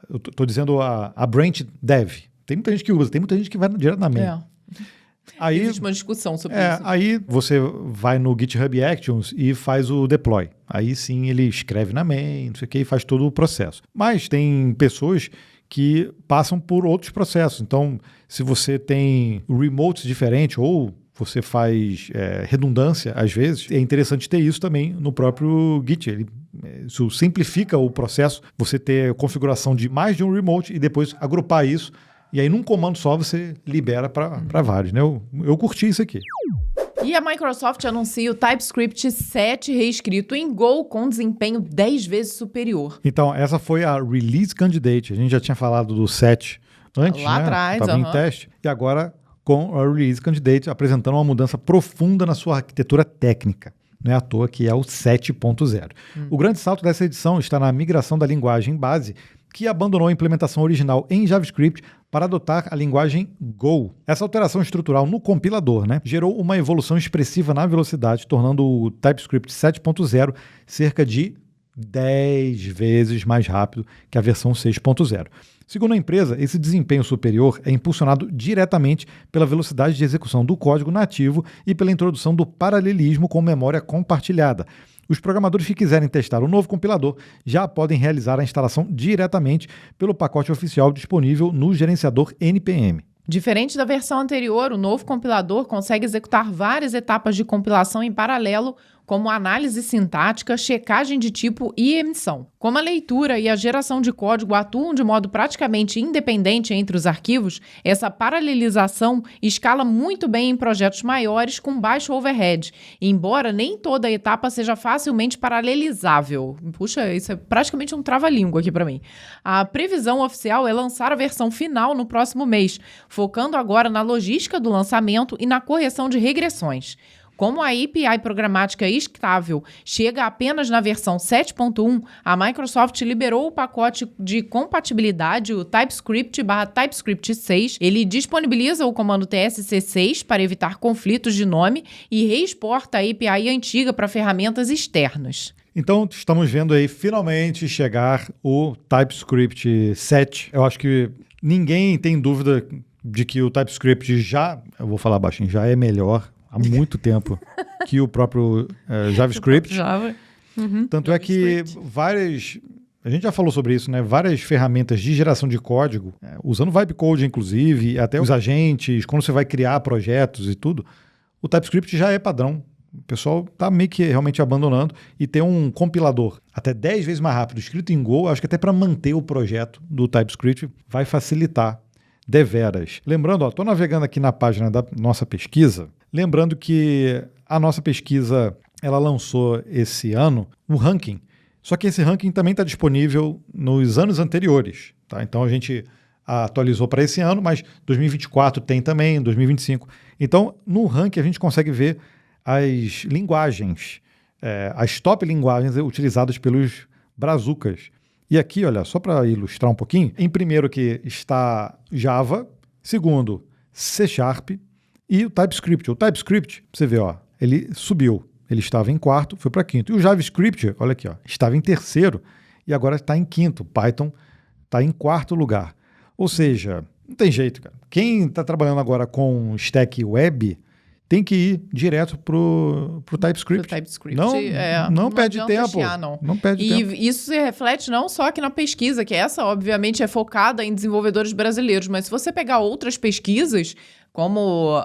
eu estou dizendo a branch dev. Tem muita gente que usa, tem muita gente que vai direto na main. Aí, existe uma discussão sobre isso. Aí você vai no GitHub Actions e faz o deploy. Aí sim ele escreve na main, não sei o que, e faz todo o processo. Mas tem pessoas que passam por outros processos. Então, se você tem remotes diferentes ou você faz redundância, às vezes, é interessante ter isso também no próprio Git. Isso simplifica o processo, você ter configuração de mais de um remote e depois agrupar isso E aí, num comando só, você libera para vários, né? Eu curti isso aqui. E a Microsoft anuncia o TypeScript 7 reescrito em Go com desempenho 10 vezes superior. Então, essa foi a Release Candidate. A gente já tinha falado do 7 antes, lá atrás, estava em teste. E agora, com a Release Candidate, apresentando uma mudança profunda na sua arquitetura técnica. Não é à toa que é o 7.0. O grande salto dessa edição está na migração da linguagem base, que abandonou a implementação original em JavaScript para adotar a linguagem Go. Essa alteração estrutural no compilador, gerou uma evolução expressiva na velocidade, tornando o TypeScript 7.0 cerca de 10 vezes mais rápido que a versão 6.0. Segundo a empresa, esse desempenho superior é impulsionado diretamente pela velocidade de execução do código nativo e pela introdução do paralelismo com memória compartilhada. Os programadores que quiserem testar o novo compilador já podem realizar a instalação diretamente pelo pacote oficial disponível no gerenciador NPM. Diferente da versão anterior, o novo compilador consegue executar várias etapas de compilação em paralelo, como análise sintática, checagem de tipo e emissão. Como a leitura e a geração de código atuam de modo praticamente independente entre os arquivos, essa paralelização escala muito bem em projetos maiores com baixo overhead, embora nem toda etapa seja facilmente paralelizável. Puxa, isso é praticamente um trava-língua aqui para mim. A previsão oficial é lançar a versão final no próximo mês, focando agora na logística do lançamento e na correção de regressões. Como a API programática estável chega apenas na versão 7.1, a Microsoft liberou o pacote de compatibilidade, o TypeScript/TypeScript 6. Ele disponibiliza o comando TSC6 para evitar conflitos de nome e reexporta a API antiga para ferramentas externas. Então, estamos vendo aí finalmente chegar o TypeScript 7. Eu acho que ninguém tem dúvida de que o TypeScript eu vou falar baixinho, já é melhor há muito tempo que o próprio JavaScript. Java. Tanto é que a gente já falou sobre isso, várias ferramentas de geração de código, usando Vibecode inclusive, até os agentes, quando você vai criar projetos e tudo, o TypeScript já é padrão. O pessoal está meio que realmente abandonando e tem um compilador até 10 vezes mais rápido, escrito em Go, acho que até para manter o projeto do TypeScript vai facilitar deveras. Lembrando, estou navegando aqui na página da nossa pesquisa, lembrando que a nossa pesquisa ela lançou esse ano um ranking, só que esse ranking também está disponível nos anos anteriores. Tá? Então a gente atualizou para esse ano, mas 2024 tem também, 2025. Então no ranking a gente consegue ver as linguagens, as top linguagens utilizadas pelos brazucas. E aqui, olha, só para ilustrar um pouquinho, em primeiro que está Java, segundo C# e o TypeScript. O TypeScript, você vê, ele subiu, ele estava em quarto, foi para quinto. E o JavaScript, olha aqui, estava em terceiro e agora está em quinto. Python está em quarto lugar. Ou seja, não tem jeito, cara. Quem está trabalhando agora com stack web tem que ir direto pro TypeScript. Não perde tempo. Chiar, não perde tempo. E isso se reflete não só aqui na pesquisa, que essa, obviamente, é focada em desenvolvedores brasileiros, mas se você pegar outras pesquisas, como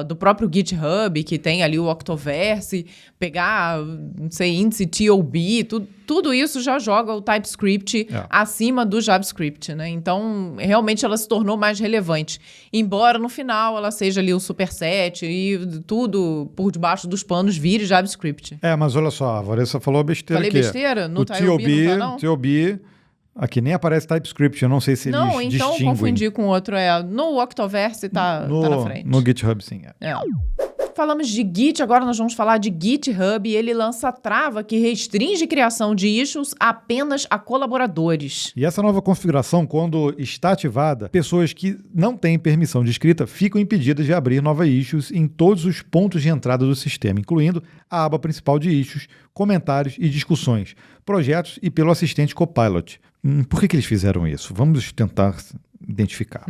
do próprio GitHub, que tem ali o Octoverse, pegar, não sei, índice TOB, tudo isso já joga o TypeScript acima do JavaScript, Então, realmente ela se tornou mais relevante. Embora, no final, ela seja ali o superset e tudo por debaixo dos panos vire JavaScript. Mas olha só, a Vanessa falou besteira aqui. Falei besteira? No TOB, aqui nem aparece TypeScript, eu não sei se eles distinguem. Não, então confundi com outro. No Octoverse tá na frente. No GitHub, sim. Falamos de Git, agora nós vamos falar de GitHub. Ele lança trava que restringe criação de issues apenas a colaboradores. E essa nova configuração, quando está ativada, pessoas que não têm permissão de escrita ficam impedidas de abrir novas issues em todos os pontos de entrada do sistema, incluindo a aba principal de issues, comentários e discussões, projetos e pelo assistente Copilot. Por que eles fizeram isso? Vamos tentar identificar.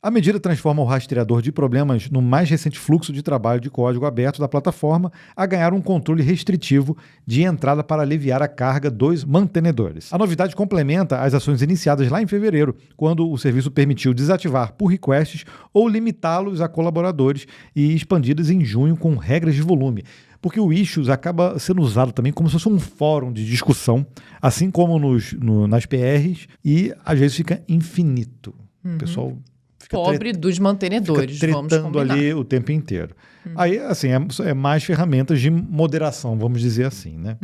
A medida transforma o rastreador de problemas no mais recente fluxo de trabalho de código aberto da plataforma a ganhar um controle restritivo de entrada para aliviar a carga dos mantenedores. A novidade complementa as ações iniciadas lá em fevereiro, quando o serviço permitiu desativar pull requests ou limitá-los a colaboradores e expandidas em junho com regras de volume. Porque o Issues acaba sendo usado também como se fosse um fórum de discussão, assim como nas PRs, e às vezes fica infinito. O pessoal pobre dos mantenedores, fica vamos tretando combinar. ali o tempo inteiro. Aí, assim, é mais ferramentas de moderação, vamos dizer assim, né?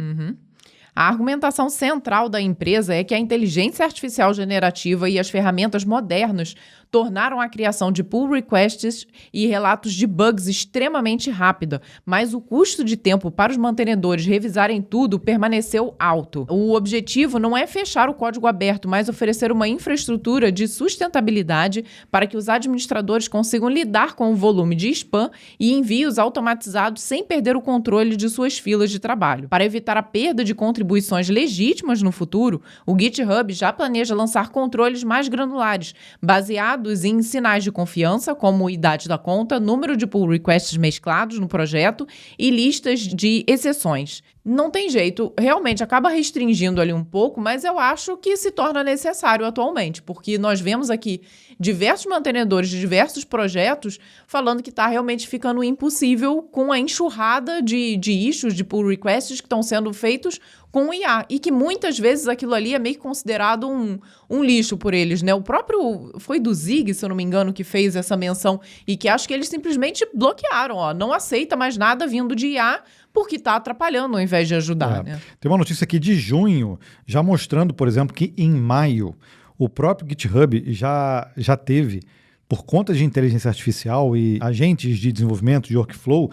A argumentação central da empresa é que a inteligência artificial generativa e as ferramentas modernas tornaram a criação de pull requests e relatos de bugs extremamente rápida, mas o custo de tempo para os mantenedores revisarem tudo permaneceu alto. O objetivo não é fechar o código aberto, mas oferecer uma infraestrutura de sustentabilidade para que os administradores consigam lidar com o volume de spam e envios automatizados sem perder o controle de suas filas de trabalho. Para evitar a perda de contribuições legítimas no futuro, o GitHub já planeja lançar controles mais granulares, baseados em sinais de confiança, como idade da conta, número de pull requests mesclados no projeto e listas de exceções. Não tem jeito, realmente acaba restringindo ali um pouco, mas eu acho que se torna necessário atualmente, porque nós vemos aqui diversos mantenedores de diversos projetos falando que está realmente ficando impossível com a enxurrada de issues, de pull requests que estão sendo feitos com o IA, e que muitas vezes aquilo ali é meio que considerado um lixo por eles, né? O próprio, foi do Zig, se eu não me engano, que fez essa menção, e que acho que eles simplesmente bloquearam, ó, não aceita mais nada vindo de IA, porque está atrapalhando ao invés de ajudar, né? Tem uma notícia aqui de junho, já mostrando, por exemplo, que em maio, o próprio GitHub já teve, por conta de inteligência artificial e agentes de desenvolvimento de workflow,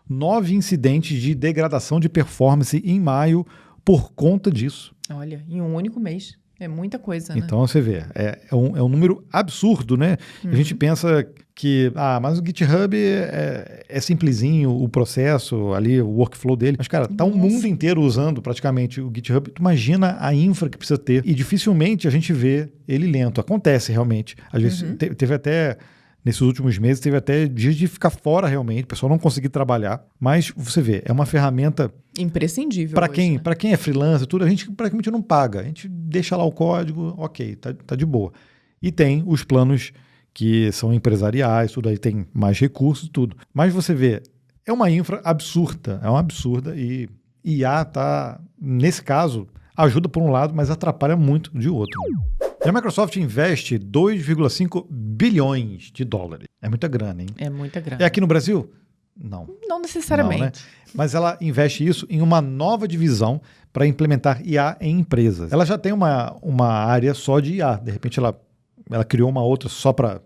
9 incidentes de degradação de performance em maio, por conta disso. Olha, em um único mês. É muita coisa, né? Então, você vê, é um número absurdo, né? A gente pensa que, mas o GitHub é simplesinho, o processo ali, o workflow dele. Mas, cara, tá um mundo inteiro usando praticamente o GitHub. Tu imagina a infra que precisa ter. E dificilmente a gente vê ele lento. Acontece realmente. Às vezes teve até... Nesses últimos meses, teve até dias de ficar fora realmente, o pessoal não conseguir trabalhar. Mas você vê, é uma ferramenta imprescindível. Para quem é freelancer, tudo, a gente praticamente não paga. A gente deixa lá o código, ok, tá de boa. E tem os planos que são empresariais, tudo aí tem mais recursos, tudo. Mas você vê, é uma infra absurda, e IA tá, nesse caso, ajuda por um lado, mas atrapalha muito de outro. E a Microsoft investe 2,5 bilhões de dólares. É muita grana, hein? É muita grana. É aqui no Brasil? Não. Não necessariamente. Não, né? Mas ela investe isso em uma nova divisão para implementar IA em empresas. Ela já tem uma área só de IA. De repente, ela criou uma outra só para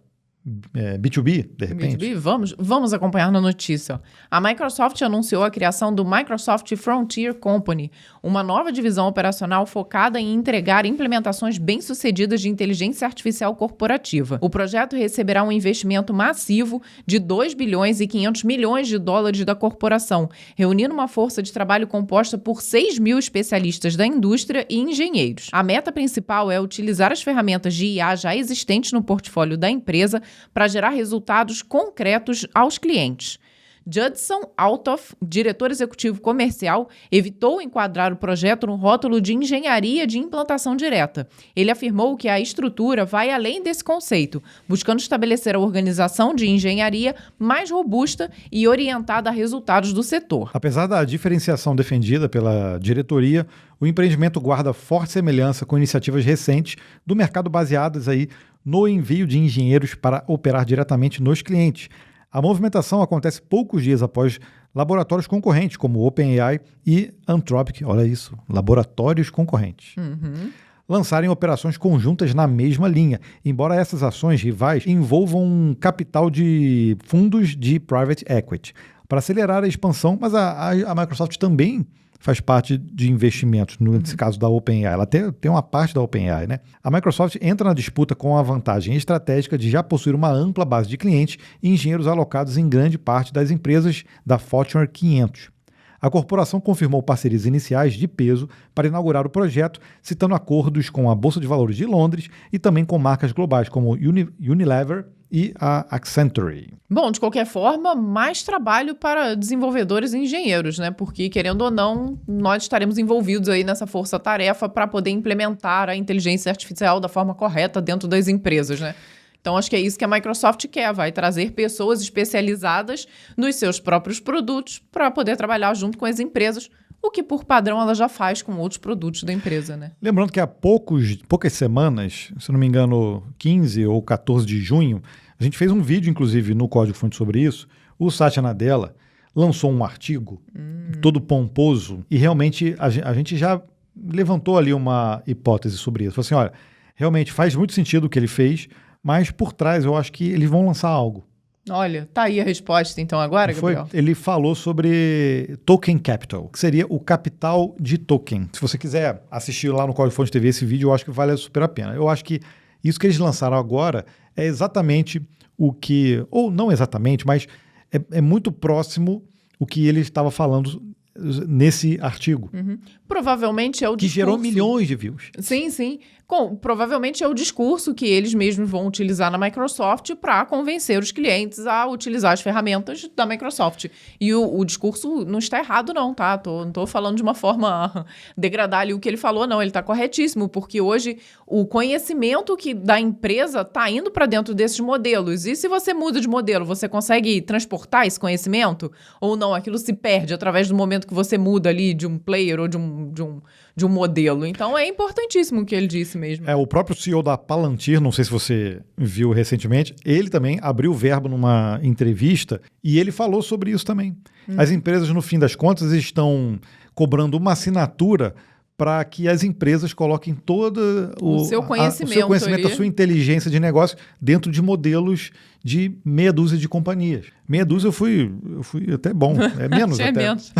B2B, de repente. B2B? Vamos acompanhar na notícia. A Microsoft anunciou a criação do Microsoft Frontier Company, uma nova divisão operacional focada em entregar implementações bem-sucedidas de inteligência artificial corporativa. O projeto receberá um investimento massivo de 2 bilhões e 500 milhões de dólares da corporação, reunindo uma força de trabalho composta por 6 mil especialistas da indústria e engenheiros. A meta principal é utilizar as ferramentas de IA já existentes no portfólio da empresa para gerar resultados concretos aos clientes. Judson Althoff, diretor executivo comercial, evitou enquadrar o projeto no rótulo de engenharia de implantação direta. Ele afirmou que a estrutura vai além desse conceito, buscando estabelecer a organização de engenharia mais robusta e orientada a resultados do setor. Apesar da diferenciação defendida pela diretoria, o empreendimento guarda forte semelhança com iniciativas recentes do mercado baseadas aí no envio de engenheiros para operar diretamente nos clientes. A movimentação acontece poucos dias após laboratórios concorrentes, como OpenAI e Anthropic, olha isso, laboratórios concorrentes, lançarem operações conjuntas na mesma linha, embora essas ações rivais envolvam um capital de fundos de private equity. Para acelerar a expansão, mas a Microsoft também faz parte de investimentos, nesse caso da OpenAI. Ela tem uma parte da OpenAI, né? A Microsoft entra na disputa com a vantagem estratégica de já possuir uma ampla base de clientes e engenheiros alocados em grande parte das empresas da Fortune 500. A corporação confirmou parcerias iniciais de peso para inaugurar o projeto, citando acordos com a Bolsa de Valores de Londres e também com marcas globais como Unilever e a Accenture. Bom, de qualquer forma, mais trabalho para desenvolvedores e engenheiros, né? Porque, querendo ou não, nós estaremos envolvidos aí nessa força-tarefa para poder implementar a inteligência artificial da forma correta dentro das empresas, né? Então, acho que é isso que a Microsoft quer, vai trazer pessoas especializadas nos seus próprios produtos para poder trabalhar junto com as empresas, o que, por padrão, ela já faz com outros produtos da empresa, né? Lembrando que há poucas semanas, se não me engano, 15 ou 14 de junho, A gente fez um vídeo, inclusive, no Código-Fonte sobre isso. O Satya Nadella lançou um artigo todo pomposo e realmente a gente já levantou ali uma hipótese sobre isso. Falou assim, olha, realmente faz muito sentido o que ele fez, mas por trás eu acho que eles vão lançar algo. Olha, tá aí a resposta então agora, Gabriel? Ele falou sobre token capital, que seria o capital de token. Se você quiser assistir lá no Código-Fonte TV esse vídeo, eu acho que vale super a pena. Eu acho que isso que eles lançaram agora é exatamente o que, ou não exatamente, mas é muito próximo o que ele estava falando nesse artigo. Provavelmente é o que discurso. gerou milhões de views. Sim, sim. Provavelmente é o discurso que eles mesmos vão utilizar na Microsoft para convencer os clientes a utilizar as ferramentas da Microsoft. E o discurso não está errado não, tá? Não tô falando de uma forma degradar ali o que ele falou, não. Ele está corretíssimo, porque hoje o conhecimento da empresa está indo para dentro desses modelos. E se você muda de modelo, você consegue transportar esse conhecimento? Ou não? Aquilo se perde através do momento que você muda ali de um player ou de um modelo. Então, é importantíssimo o que ele disse mesmo. O próprio CEO da Palantir, não sei se você viu recentemente, ele também abriu o verbo numa entrevista e ele falou sobre isso também. As empresas, no fim das contas, estão cobrando uma assinatura para que as empresas coloquem todo o seu conhecimento, a sua inteligência de negócio dentro de modelos de meia dúzia de companhias. Meia dúzia eu fui até bom, é menos até. Menos.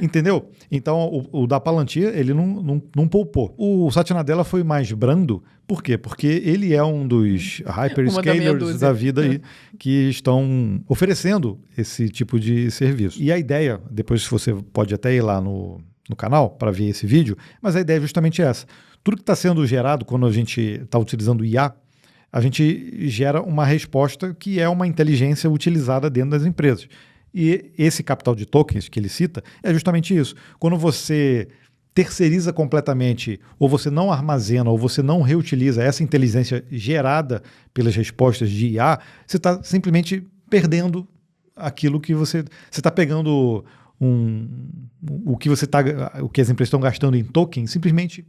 Entendeu? Então, o da Palantir, ele não poupou. O Satya Nadella foi mais brando. Por quê? Porque ele é um dos hyperscalers da vida aí, que estão oferecendo esse tipo de serviço. E a ideia, depois você pode até ir lá no canal para ver esse vídeo, mas a ideia é justamente essa. Tudo que está sendo gerado quando a gente está utilizando IA, a gente gera uma resposta que é uma inteligência utilizada dentro das empresas. E esse capital de tokens que ele cita é justamente isso. Quando você terceiriza completamente, ou você não armazena, ou você não reutiliza essa inteligência gerada pelas respostas de IA, você está simplesmente perdendo aquilo que você está pegando o que as empresas estão gastando em token, simplesmente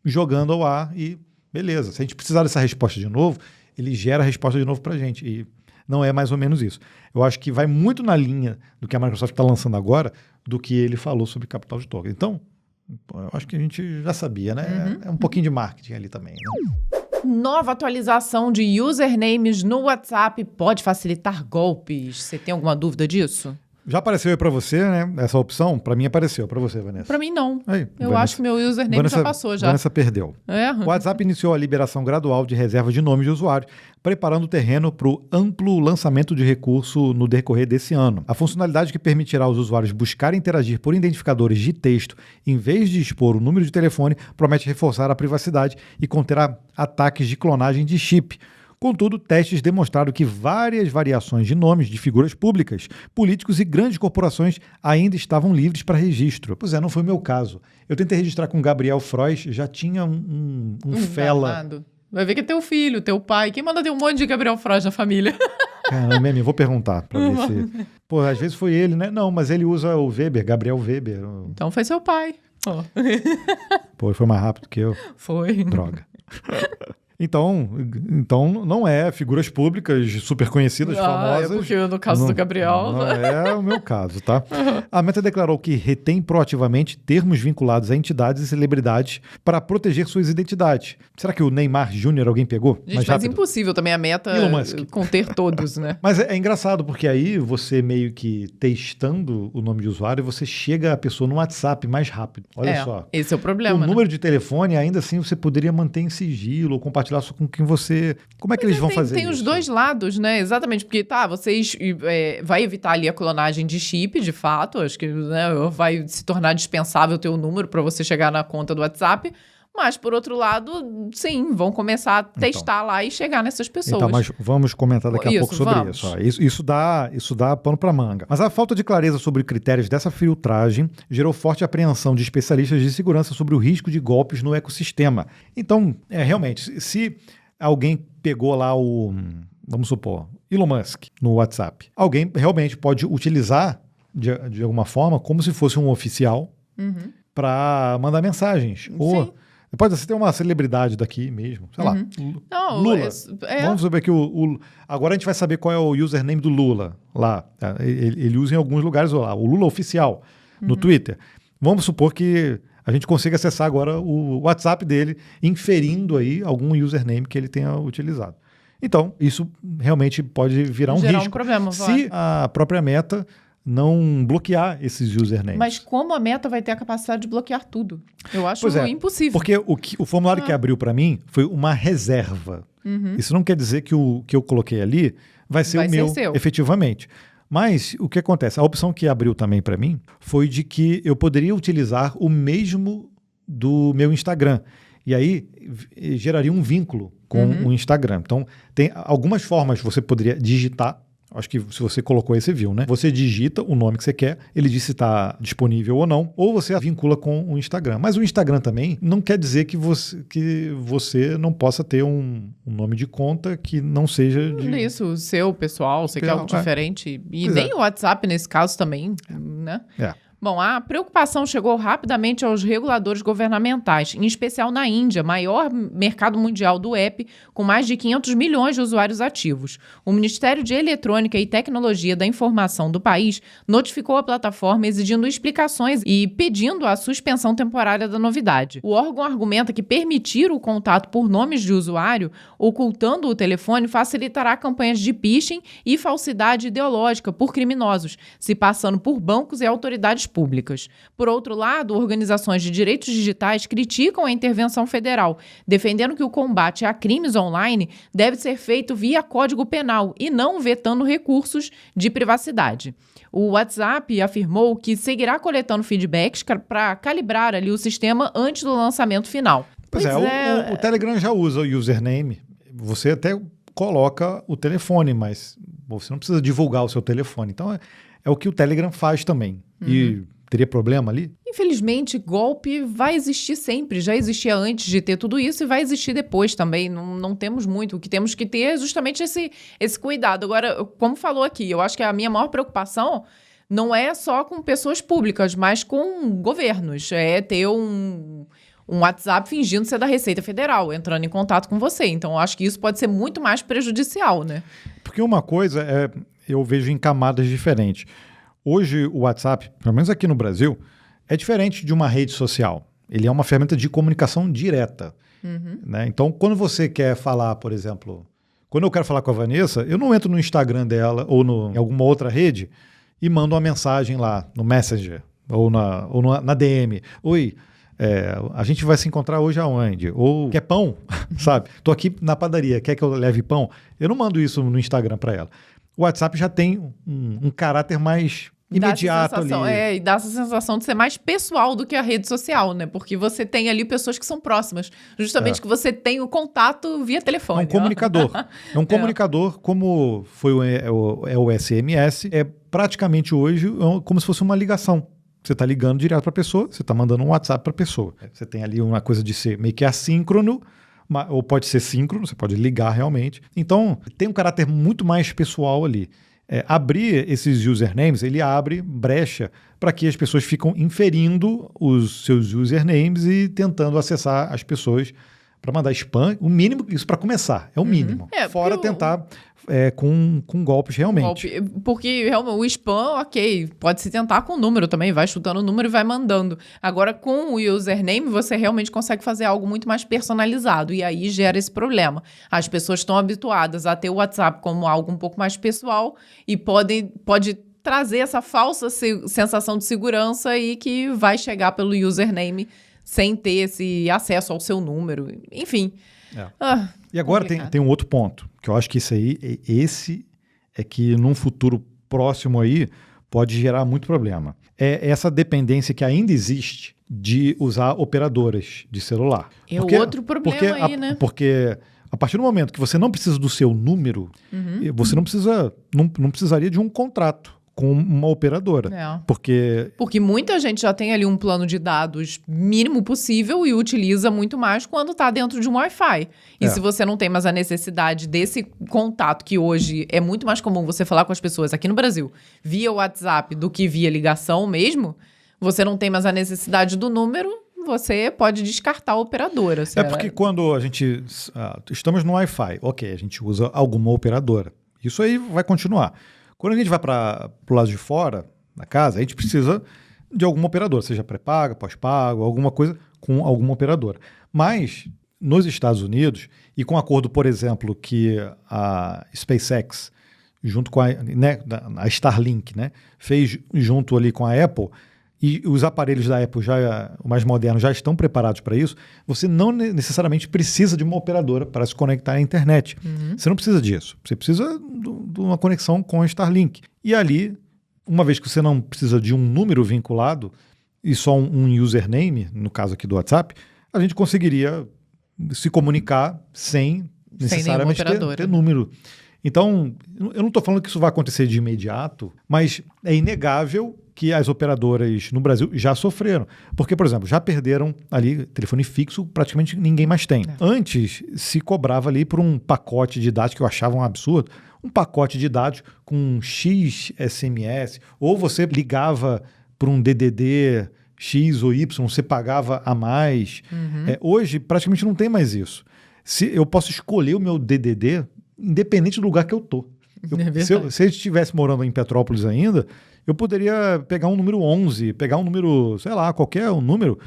jogando ao ar e beleza. Se a gente precisar dessa resposta de novo, ele gera a resposta de novo para a gente. E não é mais ou menos isso. Eu acho que vai muito na linha do que a Microsoft está lançando agora, do que ele falou sobre capital de token. Então, eu acho que a gente já sabia, né? É um pouquinho de marketing ali também, né? Nova atualização de usernames no WhatsApp pode facilitar golpes. Você tem alguma dúvida disso? Já apareceu aí para você, né? Essa opção? Para mim apareceu. Para você, Vanessa? Para mim, não. Aí, eu Vanessa, acho que meu username já passou. Vanessa perdeu. O WhatsApp iniciou a liberação gradual de reserva de nomes de usuário, preparando o terreno para o amplo lançamento de recurso no decorrer desse ano. A funcionalidade que permitirá aos usuários buscar e interagir por identificadores de texto em vez de expor o número de telefone promete reforçar a privacidade e conterá ataques de clonagem de chip. Contudo, testes demonstraram que várias variações de nomes de figuras públicas, políticos e grandes corporações ainda estavam livres para registro. Pois é, não foi o meu caso. Eu tentei registrar com Gabriel Frois, já tinha um fela. Danado. Vai ver que é teu filho, teu pai. Quem manda ter um monte de Gabriel Frois na família? Caramba, eu vou perguntar para ver se... Pô, às vezes foi ele, né? Não, mas ele usa o Weber, Gabriel Weber. Então foi seu pai. Oh. Pô, ele foi mais rápido que eu. Foi. Droga. Então não é figuras públicas super conhecidas, famosas. É porque no caso do Gabriel... Não é o meu caso, tá? A Meta declarou que retém proativamente termos vinculados a entidades e celebridades para proteger suas identidades. Será que o Neymar Júnior alguém pegou? Gente, mas impossível também a Meta conter todos, né? Mas é engraçado, porque aí você meio que testando o nome de usuário, você chega a pessoa no WhatsApp mais rápido. Olha só. Esse é o problema, O número de telefone, ainda assim, você poderia manter em sigilo ou compartilhar só com quem você... Como é que eles vão fazer isso? Tem os dois lados, né? Exatamente, porque vocês vai evitar ali a clonagem de chip, de fato, acho que vai se tornar dispensável ter o número para você chegar na conta do WhatsApp, mas por outro lado, sim, vão começar a testar lá e chegar nessas pessoas. Então, mas vamos comentar daqui a pouco sobre isso. Ó, isso dá pano para manga. Mas a falta de clareza sobre critérios dessa filtragem gerou forte apreensão de especialistas de segurança sobre o risco de golpes no ecossistema. Então, realmente, se alguém pegou lá vamos supor, Elon Musk no WhatsApp, alguém realmente pode utilizar de alguma forma como se fosse um oficial para mandar mensagens. Ou Pode ser uma celebridade daqui mesmo, sei lá. Não, Lula. Vamos saber que agora a gente vai saber qual é o username do Lula lá. Ele usa em alguns lugares lá, o Lula oficial no Twitter. Vamos supor que a gente consiga acessar agora o WhatsApp dele, inferindo aí algum username que ele tenha utilizado. Então, isso realmente pode virar um risco. Um problema, se a própria Meta não bloquear esses usernames. Mas como a Meta vai ter a capacidade de bloquear tudo? Eu acho impossível. Porque o formulário que abriu para mim foi uma reserva. Isso não quer dizer que o que eu coloquei ali vai ser o meu, efetivamente. Mas o que acontece? A opção que abriu também para mim foi de que eu poderia utilizar o mesmo do meu Instagram. E aí geraria um vínculo com o Instagram. Então, tem algumas formas que você poderia digitar. Acho que se você colocou aí, você viu, né? Você digita o nome que você quer, ele diz se está disponível ou não, ou você vincula com o Instagram. Mas o Instagram também não quer dizer que você não possa ter um nome de conta que não seja de... Isso, o seu, pessoal, você quer algo diferente. E nem o WhatsApp nesse caso também, né? Bom, a preocupação chegou rapidamente aos reguladores governamentais, em especial na Índia, maior mercado mundial do app, com mais de 500 milhões de usuários ativos. O Ministério de Eletrônica e Tecnologia da Informação do país notificou a plataforma exigindo explicações e pedindo a suspensão temporária da novidade. O órgão argumenta que permitir o contato por nomes de usuário, ocultando o telefone, facilitará campanhas de phishing e falsidade ideológica por criminosos, se passando por bancos e autoridades públicas. Por outro lado, organizações de direitos digitais criticam a intervenção federal, defendendo que o combate a crimes online deve ser feito via Código Penal e não vetando recursos de privacidade. O WhatsApp afirmou que seguirá coletando feedbacks para calibrar ali o sistema antes do lançamento final. O Telegram já usa o username. Você até coloca o telefone, mas você não precisa divulgar o seu telefone. Então, é o que o Telegram faz também. E teria problema ali? Infelizmente, golpe vai existir sempre. Já existia antes de ter tudo isso e vai existir depois também. Não temos muito. O que temos que ter é justamente esse cuidado. Agora, como falou aqui, eu acho que a minha maior preocupação não é só com pessoas públicas, mas com governos. É ter um WhatsApp fingindo ser da Receita Federal, entrando em contato com você. Então, eu acho que isso pode ser muito mais prejudicial, né? Porque uma coisa eu vejo em camadas diferentes. Hoje, o WhatsApp, pelo menos aqui no Brasil, é diferente de uma rede social. Ele é uma ferramenta de comunicação direta. Né? Então, quando você quer falar, por exemplo... Quando eu quero falar com a Vanessa, eu não entro no Instagram dela ou em alguma outra rede e mando uma mensagem lá no Messenger ou na DM. Oi, a gente vai se encontrar hoje aonde? Ou quer pão? Sabe? Tô aqui na padaria, quer que eu leve pão? Eu não mando isso no Instagram para ela. O WhatsApp já tem um caráter mais imediato ali. E dá essa sensação de ser mais pessoal do que a rede social, né? Porque você tem ali pessoas que são próximas. Justamente que você tem o contato via telefone. É um comunicador. É um comunicador, como foi o SMS. É praticamente hoje como se fosse uma ligação. Você está ligando direto para a pessoa, você está mandando um WhatsApp para a pessoa. Você tem ali uma coisa de ser meio que assíncrono, ou pode ser síncrono, você pode ligar realmente. Então, tem um caráter muito mais pessoal ali. Abrir esses usernames, ele abre brecha para que as pessoas ficam inferindo os seus usernames e tentando acessar as pessoas para mandar spam. O mínimo, isso para começar, é o mínimo. Fora tentar com golpes realmente. Porque realmente o spam, ok, pode se tentar com o número também, vai chutando o número e vai mandando. Agora, com o username, você realmente consegue fazer algo muito mais personalizado e aí gera esse problema. As pessoas estão habituadas a ter o WhatsApp como algo um pouco mais pessoal e pode trazer essa falsa sensação de segurança e que vai chegar pelo username sem ter esse acesso ao seu número. Enfim. E agora tem um outro ponto, que eu acho que esse é que num futuro próximo aí pode gerar muito problema. É essa dependência que ainda existe de usar operadoras de celular. Outro problema aí, né? Porque a partir do momento que você não precisa do seu número, você não precisaria de um contrato com uma operadora. Porque muita gente já tem ali um plano de dados mínimo possível e utiliza muito mais quando está dentro de um Wi-Fi. E se você não tem mais a necessidade desse contato, que hoje é muito mais comum você falar com as pessoas aqui no Brasil via WhatsApp do que via ligação mesmo, você não tem mais a necessidade do número, você pode descartar a operadora. É porque quando a gente... estamos no Wi-Fi, ok, a gente usa alguma operadora. Isso aí vai continuar. Quando a gente vai para o lado de fora da casa, a gente precisa de alguma operadora, seja pré-paga, pós-pago, alguma coisa com alguma operadora. Mas nos Estados Unidos, e com acordo, por exemplo, que a SpaceX, junto com a Starlink, né, fez junto ali com a Apple, e os aparelhos da Apple, os mais modernos, já estão preparados para isso, você não necessariamente precisa de uma operadora para se conectar à internet. Você não precisa disso. Você precisa de uma conexão com a Starlink. E ali, uma vez que você não precisa de um número vinculado e só um username, no caso aqui do WhatsApp, a gente conseguiria se comunicar sem necessariamente ter número. Então, eu não estou falando que isso vai acontecer de imediato, mas é inegável que as operadoras no Brasil já sofreram. Porque, por exemplo, já perderam ali telefone fixo, praticamente ninguém mais tem. Antes, se cobrava ali por um pacote de dados que eu achava um absurdo, um pacote de dados com X SMS, ou você ligava por um DDD X ou Y, você pagava a mais. Hoje, praticamente não tem mais isso. Eu posso escolher o meu DDD independente do lugar que eu tô. Se eu estivesse morando em Petrópolis ainda, eu poderia pegar um número 11, pegar um número, sei lá, qualquer número,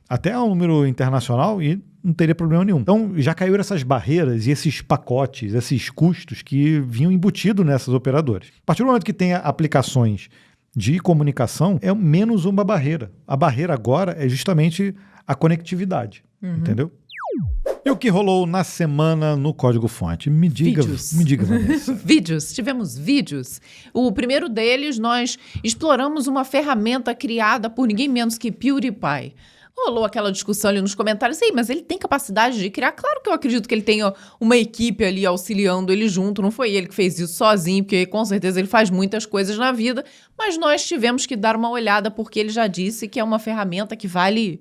até um número internacional e não teria problema nenhum. Então, já caíram essas barreiras e esses pacotes, esses custos que vinham embutidos nessas operadoras. A partir do momento que tem aplicações de comunicação, é menos uma barreira. A barreira agora é justamente a conectividade, entendeu? E o que rolou na semana no Código-Fonte? Me diga, Vanessa. Vídeos. Tivemos vídeos. O primeiro deles, nós exploramos uma ferramenta criada por ninguém menos que PewDiePie. Rolou aquela discussão ali nos comentários. Mas ele tem capacidade de criar? Claro que eu acredito que ele tenha uma equipe ali auxiliando ele junto. Não foi ele que fez isso sozinho, porque com certeza ele faz muitas coisas na vida. Mas nós tivemos que dar uma olhada, porque ele já disse que é uma ferramenta que vale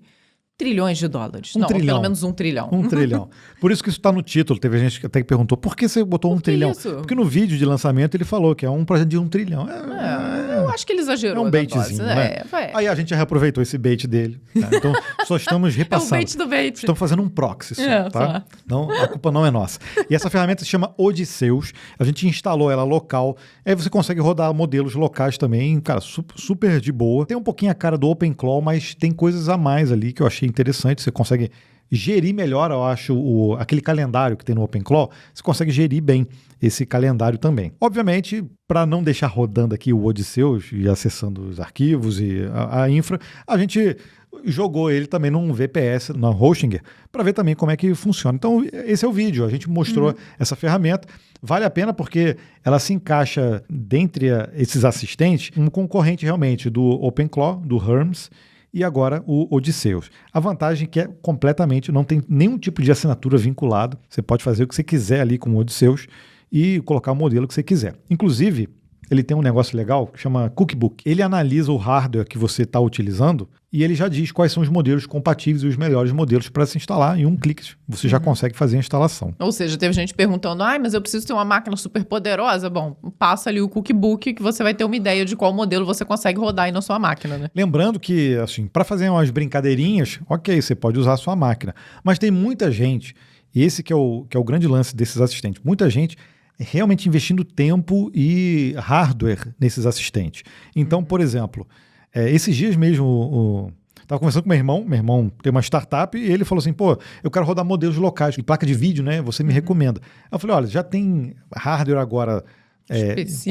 trilhões de dólares. Não, pelo menos 1 trilhão. 1 trilhão. Por isso que isso está no título. Teve gente que até que perguntou, por que você botou 1 trilhão? Isso? Porque no vídeo de lançamento ele falou que é um projeto de 1 trilhão. Eu acho que ele exagerou. É um baitzinho, né? Aí a gente já reaproveitou esse bait dele. Né? Então, só estamos repassando. É o bait do bait. Estamos fazendo um proxy só, tá? Não, a culpa não é nossa. E essa ferramenta se chama Odysseus. A gente instalou ela local. Aí você consegue rodar modelos locais também, cara, super de boa. Tem um pouquinho a cara do OpenClaw, mas tem coisas a mais ali que eu achei interessante. Você consegue gerir melhor, eu acho, aquele calendário que tem no OpenClaw, você consegue gerir bem esse calendário também. Obviamente, para não deixar rodando aqui o Odysseus e acessando os arquivos e a infra, a gente jogou ele também num VPS, na Hostinger, para ver também como é que funciona. Então, esse é o vídeo. A gente mostrou essa ferramenta. Vale a pena porque ela se encaixa dentre esses assistentes, um concorrente realmente do OpenClaw, do Hermes, e agora o Odysseus. A vantagem é que é completamente, não tem nenhum tipo de assinatura vinculado. Você pode fazer o que você quiser ali com o Odysseus e colocar o modelo que você quiser. Inclusive, ele tem um negócio legal que chama Cookbook. Ele analisa o hardware que você está utilizando e ele já diz quais são os modelos compatíveis e os melhores modelos para se instalar. Em um clique, você já consegue fazer a instalação. Ou seja, teve gente perguntando, mas eu preciso ter uma máquina super poderosa. Bom, passa ali o Cookbook que você vai ter uma ideia de qual modelo você consegue rodar aí na sua máquina, né? Lembrando que, assim, para fazer umas brincadeirinhas, ok, você pode usar a sua máquina. Mas tem muita gente, e esse que é o grande lance desses assistentes, muita gente realmente investindo tempo e hardware nesses assistentes. Então, por exemplo, esses dias mesmo, estava conversando com meu irmão tem uma startup e ele falou assim, eu quero rodar modelos locais, de placa de vídeo, né? Você me recomenda. Eu falei, olha, já tem hardware agora,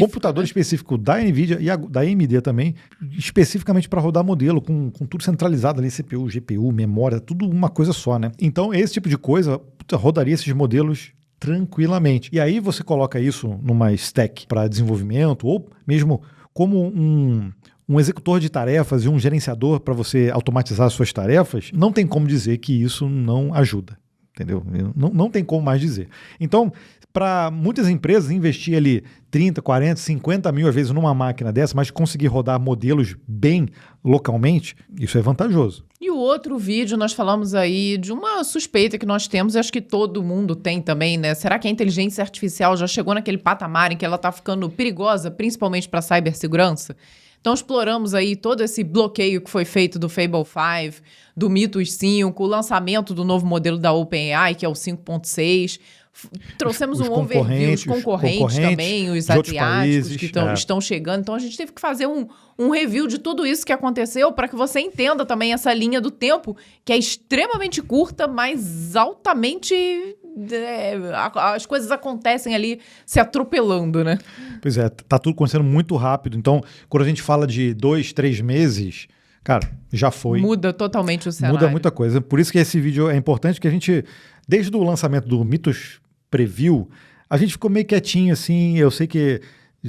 computador específico da NVIDIA e da AMD também, especificamente para rodar modelo, com tudo centralizado ali, CPU, GPU, memória, tudo uma coisa só, né? Então, esse tipo de coisa rodaria esses modelos tranquilamente. E aí você coloca isso numa stack para desenvolvimento ou mesmo como um executor de tarefas e um gerenciador para você automatizar as suas tarefas, não tem como dizer que isso não ajuda. Entendeu? Não tem como mais dizer. Então, para muitas empresas, investir ali 30, 40, 50 mil às vezes numa máquina dessa, mas conseguir rodar modelos bem localmente, isso é vantajoso. E o outro vídeo, nós falamos aí de uma suspeita que nós temos, e acho que todo mundo tem também, né? Será que a inteligência artificial já chegou naquele patamar em que ela está ficando perigosa, principalmente para a cibersegurança? Então exploramos aí todo esse bloqueio que foi feito do Fable 5, do Mythos 5, o lançamento do novo modelo da OpenAI, que é o 5.6. Trouxemos um overview, os concorrentes também, os asiáticos que estão chegando. Então a gente teve que fazer um review de tudo isso que aconteceu para que você entenda também essa linha do tempo, que é extremamente curta, mas altamente... as coisas acontecem ali se atropelando, né? Pois é, tá tudo acontecendo muito rápido. Então, quando a gente fala de 2, 3 meses, cara, já foi. Muda totalmente o cenário. Muda muita coisa. Por isso que esse vídeo é importante, que a gente, desde o lançamento do Mythos Preview, a gente ficou meio quietinho, assim. Eu sei que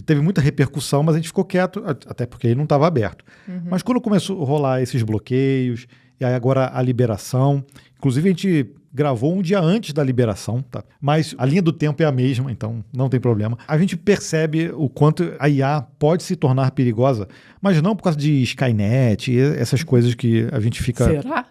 teve muita repercussão, mas a gente ficou quieto, até porque ele não estava aberto. Mas quando começou a rolar esses bloqueios, e aí agora a liberação, inclusive a gente gravou um dia antes da liberação, tá? Mas a linha do tempo é a mesma, então não tem problema. A gente percebe o quanto a IA pode se tornar perigosa, mas não por causa de Skynet e essas coisas que a gente fica... Será?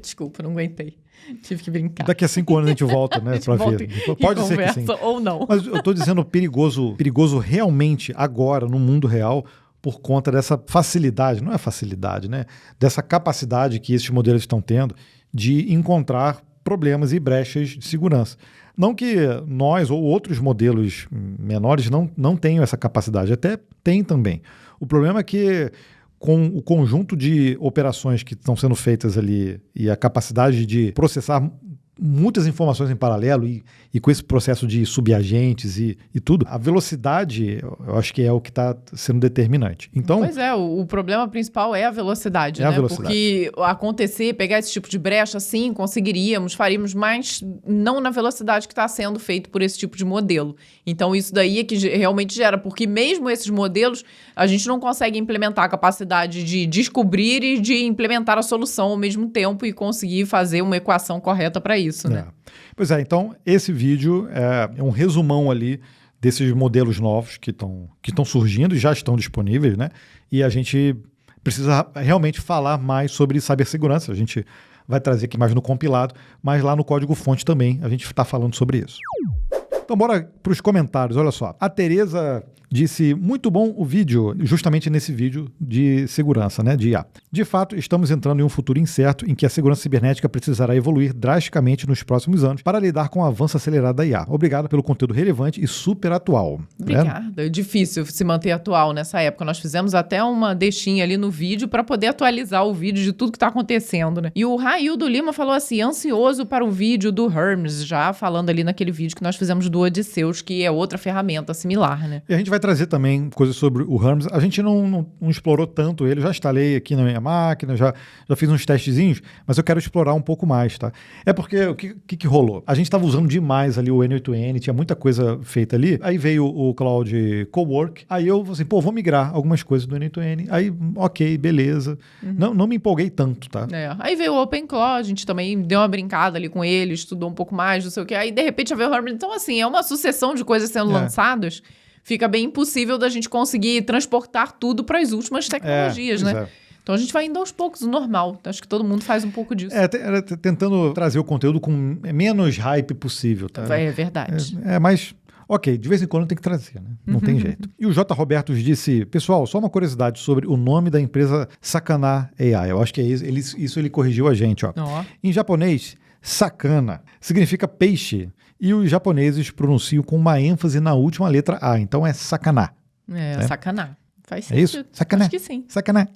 Desculpa, não aguentei. Tive que brincar. Daqui a 5 anos a gente volta, né, pra ver. Pode ser que sim. Ou não. Mas eu tô dizendo perigoso realmente agora, no mundo real, por conta dessa facilidade, não é facilidade, né? Dessa capacidade que esses modelos estão tendo de encontrar problemas e brechas de segurança. Não que nós ou outros modelos menores não tenham essa capacidade, até tem também. O problema é que com o conjunto de operações que estão sendo feitas ali e a capacidade de processar muitas informações em paralelo e com esse processo de subagentes e tudo, a velocidade eu acho que é o que está sendo determinante. Então, pois é, o problema principal é a velocidade, né? A velocidade. Porque pegar esse tipo de brecha, sim, faríamos, mas não na velocidade que está sendo feito por esse tipo de modelo. Então isso daí é que realmente gera, porque mesmo esses modelos, a gente não consegue implementar a capacidade de descobrir e de implementar a solução ao mesmo tempo e conseguir fazer uma equação correta para isso, né? Pois é, então esse vídeo é um resumão ali desses modelos novos que estão surgindo e já estão disponíveis, né? E a gente precisa realmente falar mais sobre cibersegurança. A gente vai trazer aqui mais no compilado, mas lá no código-fonte também a gente está falando sobre isso. Então bora para os comentários, olha só. A Tereza disse, muito bom o vídeo, justamente nesse vídeo de segurança, né, de IA. De fato, estamos entrando em um futuro incerto em que a segurança cibernética precisará evoluir drasticamente nos próximos anos para lidar com o avanço acelerado da IA. Obrigado pelo conteúdo relevante e super atual. Obrigada. É difícil se manter atual nessa época. Nós fizemos até uma deixinha ali no vídeo para poder atualizar o vídeo de tudo que está acontecendo, né? E o Raildo Lima falou assim, ansioso para o vídeo do Hermes, já falando ali naquele vídeo que nós fizemos do Odysseus, que é outra ferramenta similar, né? E a gente vai trazer também coisas sobre o Hermes. A gente não explorou tanto ele, já instalei aqui na minha máquina, já fiz uns testezinhos, mas eu quero explorar um pouco mais, tá? É porque o que rolou? A gente estava usando demais ali o N8N, tinha muita coisa feita ali, aí veio o Cloud Cowork, aí eu falei assim, vou migrar algumas coisas do N8N, aí ok, beleza. Não me empolguei tanto, tá? Aí veio o OpenClaw, a gente também deu uma brincada ali com ele, estudou um pouco mais, não sei o que, aí de repente veio o Hermes. Então assim, é uma sucessão de coisas sendo lançadas, fica bem impossível da gente conseguir transportar tudo para as últimas tecnologias, né? Então a gente vai indo aos poucos, o normal. Acho que todo mundo faz um pouco disso. Tentando trazer o conteúdo com menos hype possível, tá? É verdade. Mas... ok, de vez em quando tem que trazer, né? Não tem jeito. E o J. Robertos disse, pessoal, só uma curiosidade sobre o nome da empresa Sakana AI. Eu acho que é isso. Isso ele corrigiu a gente, ó. Em japonês, sakana significa peixe. E os japoneses pronunciam com uma ênfase na última letra A. Então é sakana. Sakana. Faz sentido. É isso? Sakana. Acho que sim. Sakana.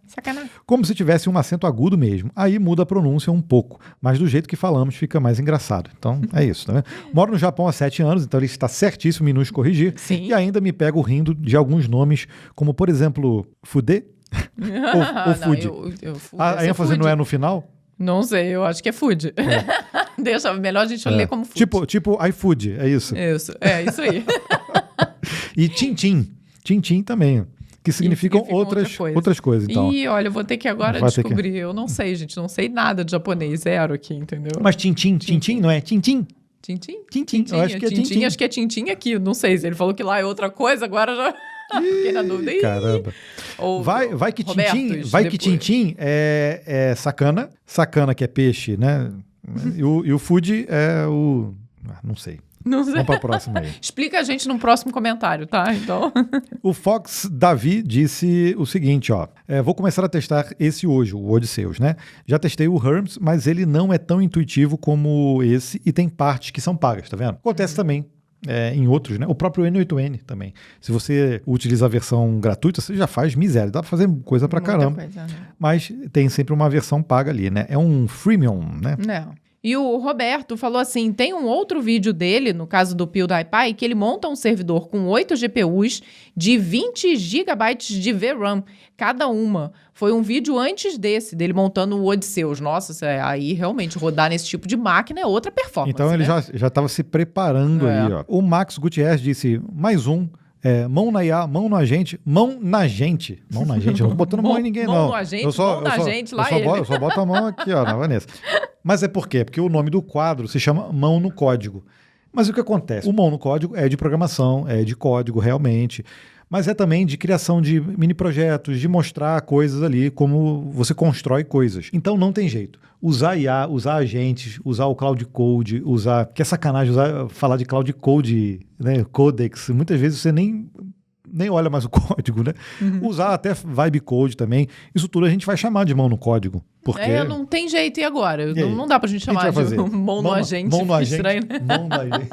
Como se tivesse um acento agudo mesmo. Aí muda a pronúncia um pouco. Mas do jeito que falamos fica mais engraçado. Então é isso, né? Moro no Japão há 7 anos, então ele está certíssimo em nos corrigir. Sim. E ainda me pego rindo de alguns nomes, como por exemplo, Fude ou Fude. A ênfase não é no final? Não sei, eu acho que é food. Deixa, melhor a gente ler como food. Tipo iFood, é isso? Isso aí. E Tintim. Tintim também. Que significam outras coisas. Então. E olha, eu vou ter que agora descobrir. Eu não sei, gente. Não sei nada de japonês. Zero aqui, entendeu? Mas Tintim não é? Tintim? Tintim. Eu acho que é Tintim. Acho que é Tintim aqui. Não sei. Se ele falou que lá é outra coisa, agora já... Fiquei na dúvida. Caramba. Vai que Tintim é sakana. Sakana que é peixe, né? E o food é o... não sei. Não sei. Vamos para a próxima aí. Explica a gente no próximo comentário, tá? Então... O Fox Davi disse o seguinte, ó. Vou começar a testar esse hoje, o Odysseus, né? Já testei o Hermes, mas ele não é tão intuitivo como esse e tem partes que são pagas, tá vendo? Acontece também. Em outros, né? O próprio N8N também. Se você utiliza a versão gratuita, você já faz miséria. Dá pra fazer coisa pra caramba. Coisa, né? Mas tem sempre uma versão paga ali, né? É um freemium, né? Não. E o Roberto falou assim, tem um outro vídeo dele, no caso do PewDiePie, que ele monta um servidor com 8 GPUs de 20 GB de VRAM, cada uma. Foi um vídeo antes dele montando o Odysseus. Nossa, aí realmente rodar nesse tipo de máquina é outra performance. Então ele né? já estava se preparando aí, ó. O Max Gutierrez disse, mais um. Mão na IA, mão na gente, mão na gente. Mão na gente, eu não tô botando mão em ninguém, não. Mão na gente, mão na gente, lá ele. Eu só boto a mão aqui, ó, na Vanessa. Mas é por quê? Porque o nome do quadro se chama Mão no Código. Mas o que acontece? O Mão no Código é de programação, é de código realmente, mas é também de criação de mini projetos, de mostrar coisas ali, como você constrói coisas. Então não tem jeito. Usar IA, usar agentes, usar o Cloud Code, que é sacanagem falar de Cloud Code, né, Codex, muitas vezes você nem olha mais o código, né? Uhum. Usar até Vibe Code também, isso tudo a gente vai chamar de mão no código. Porque... não tem jeito, e agora? Não dá pra gente chamar de mão no agente. Mão no agente, estranho, né? Mão no agente.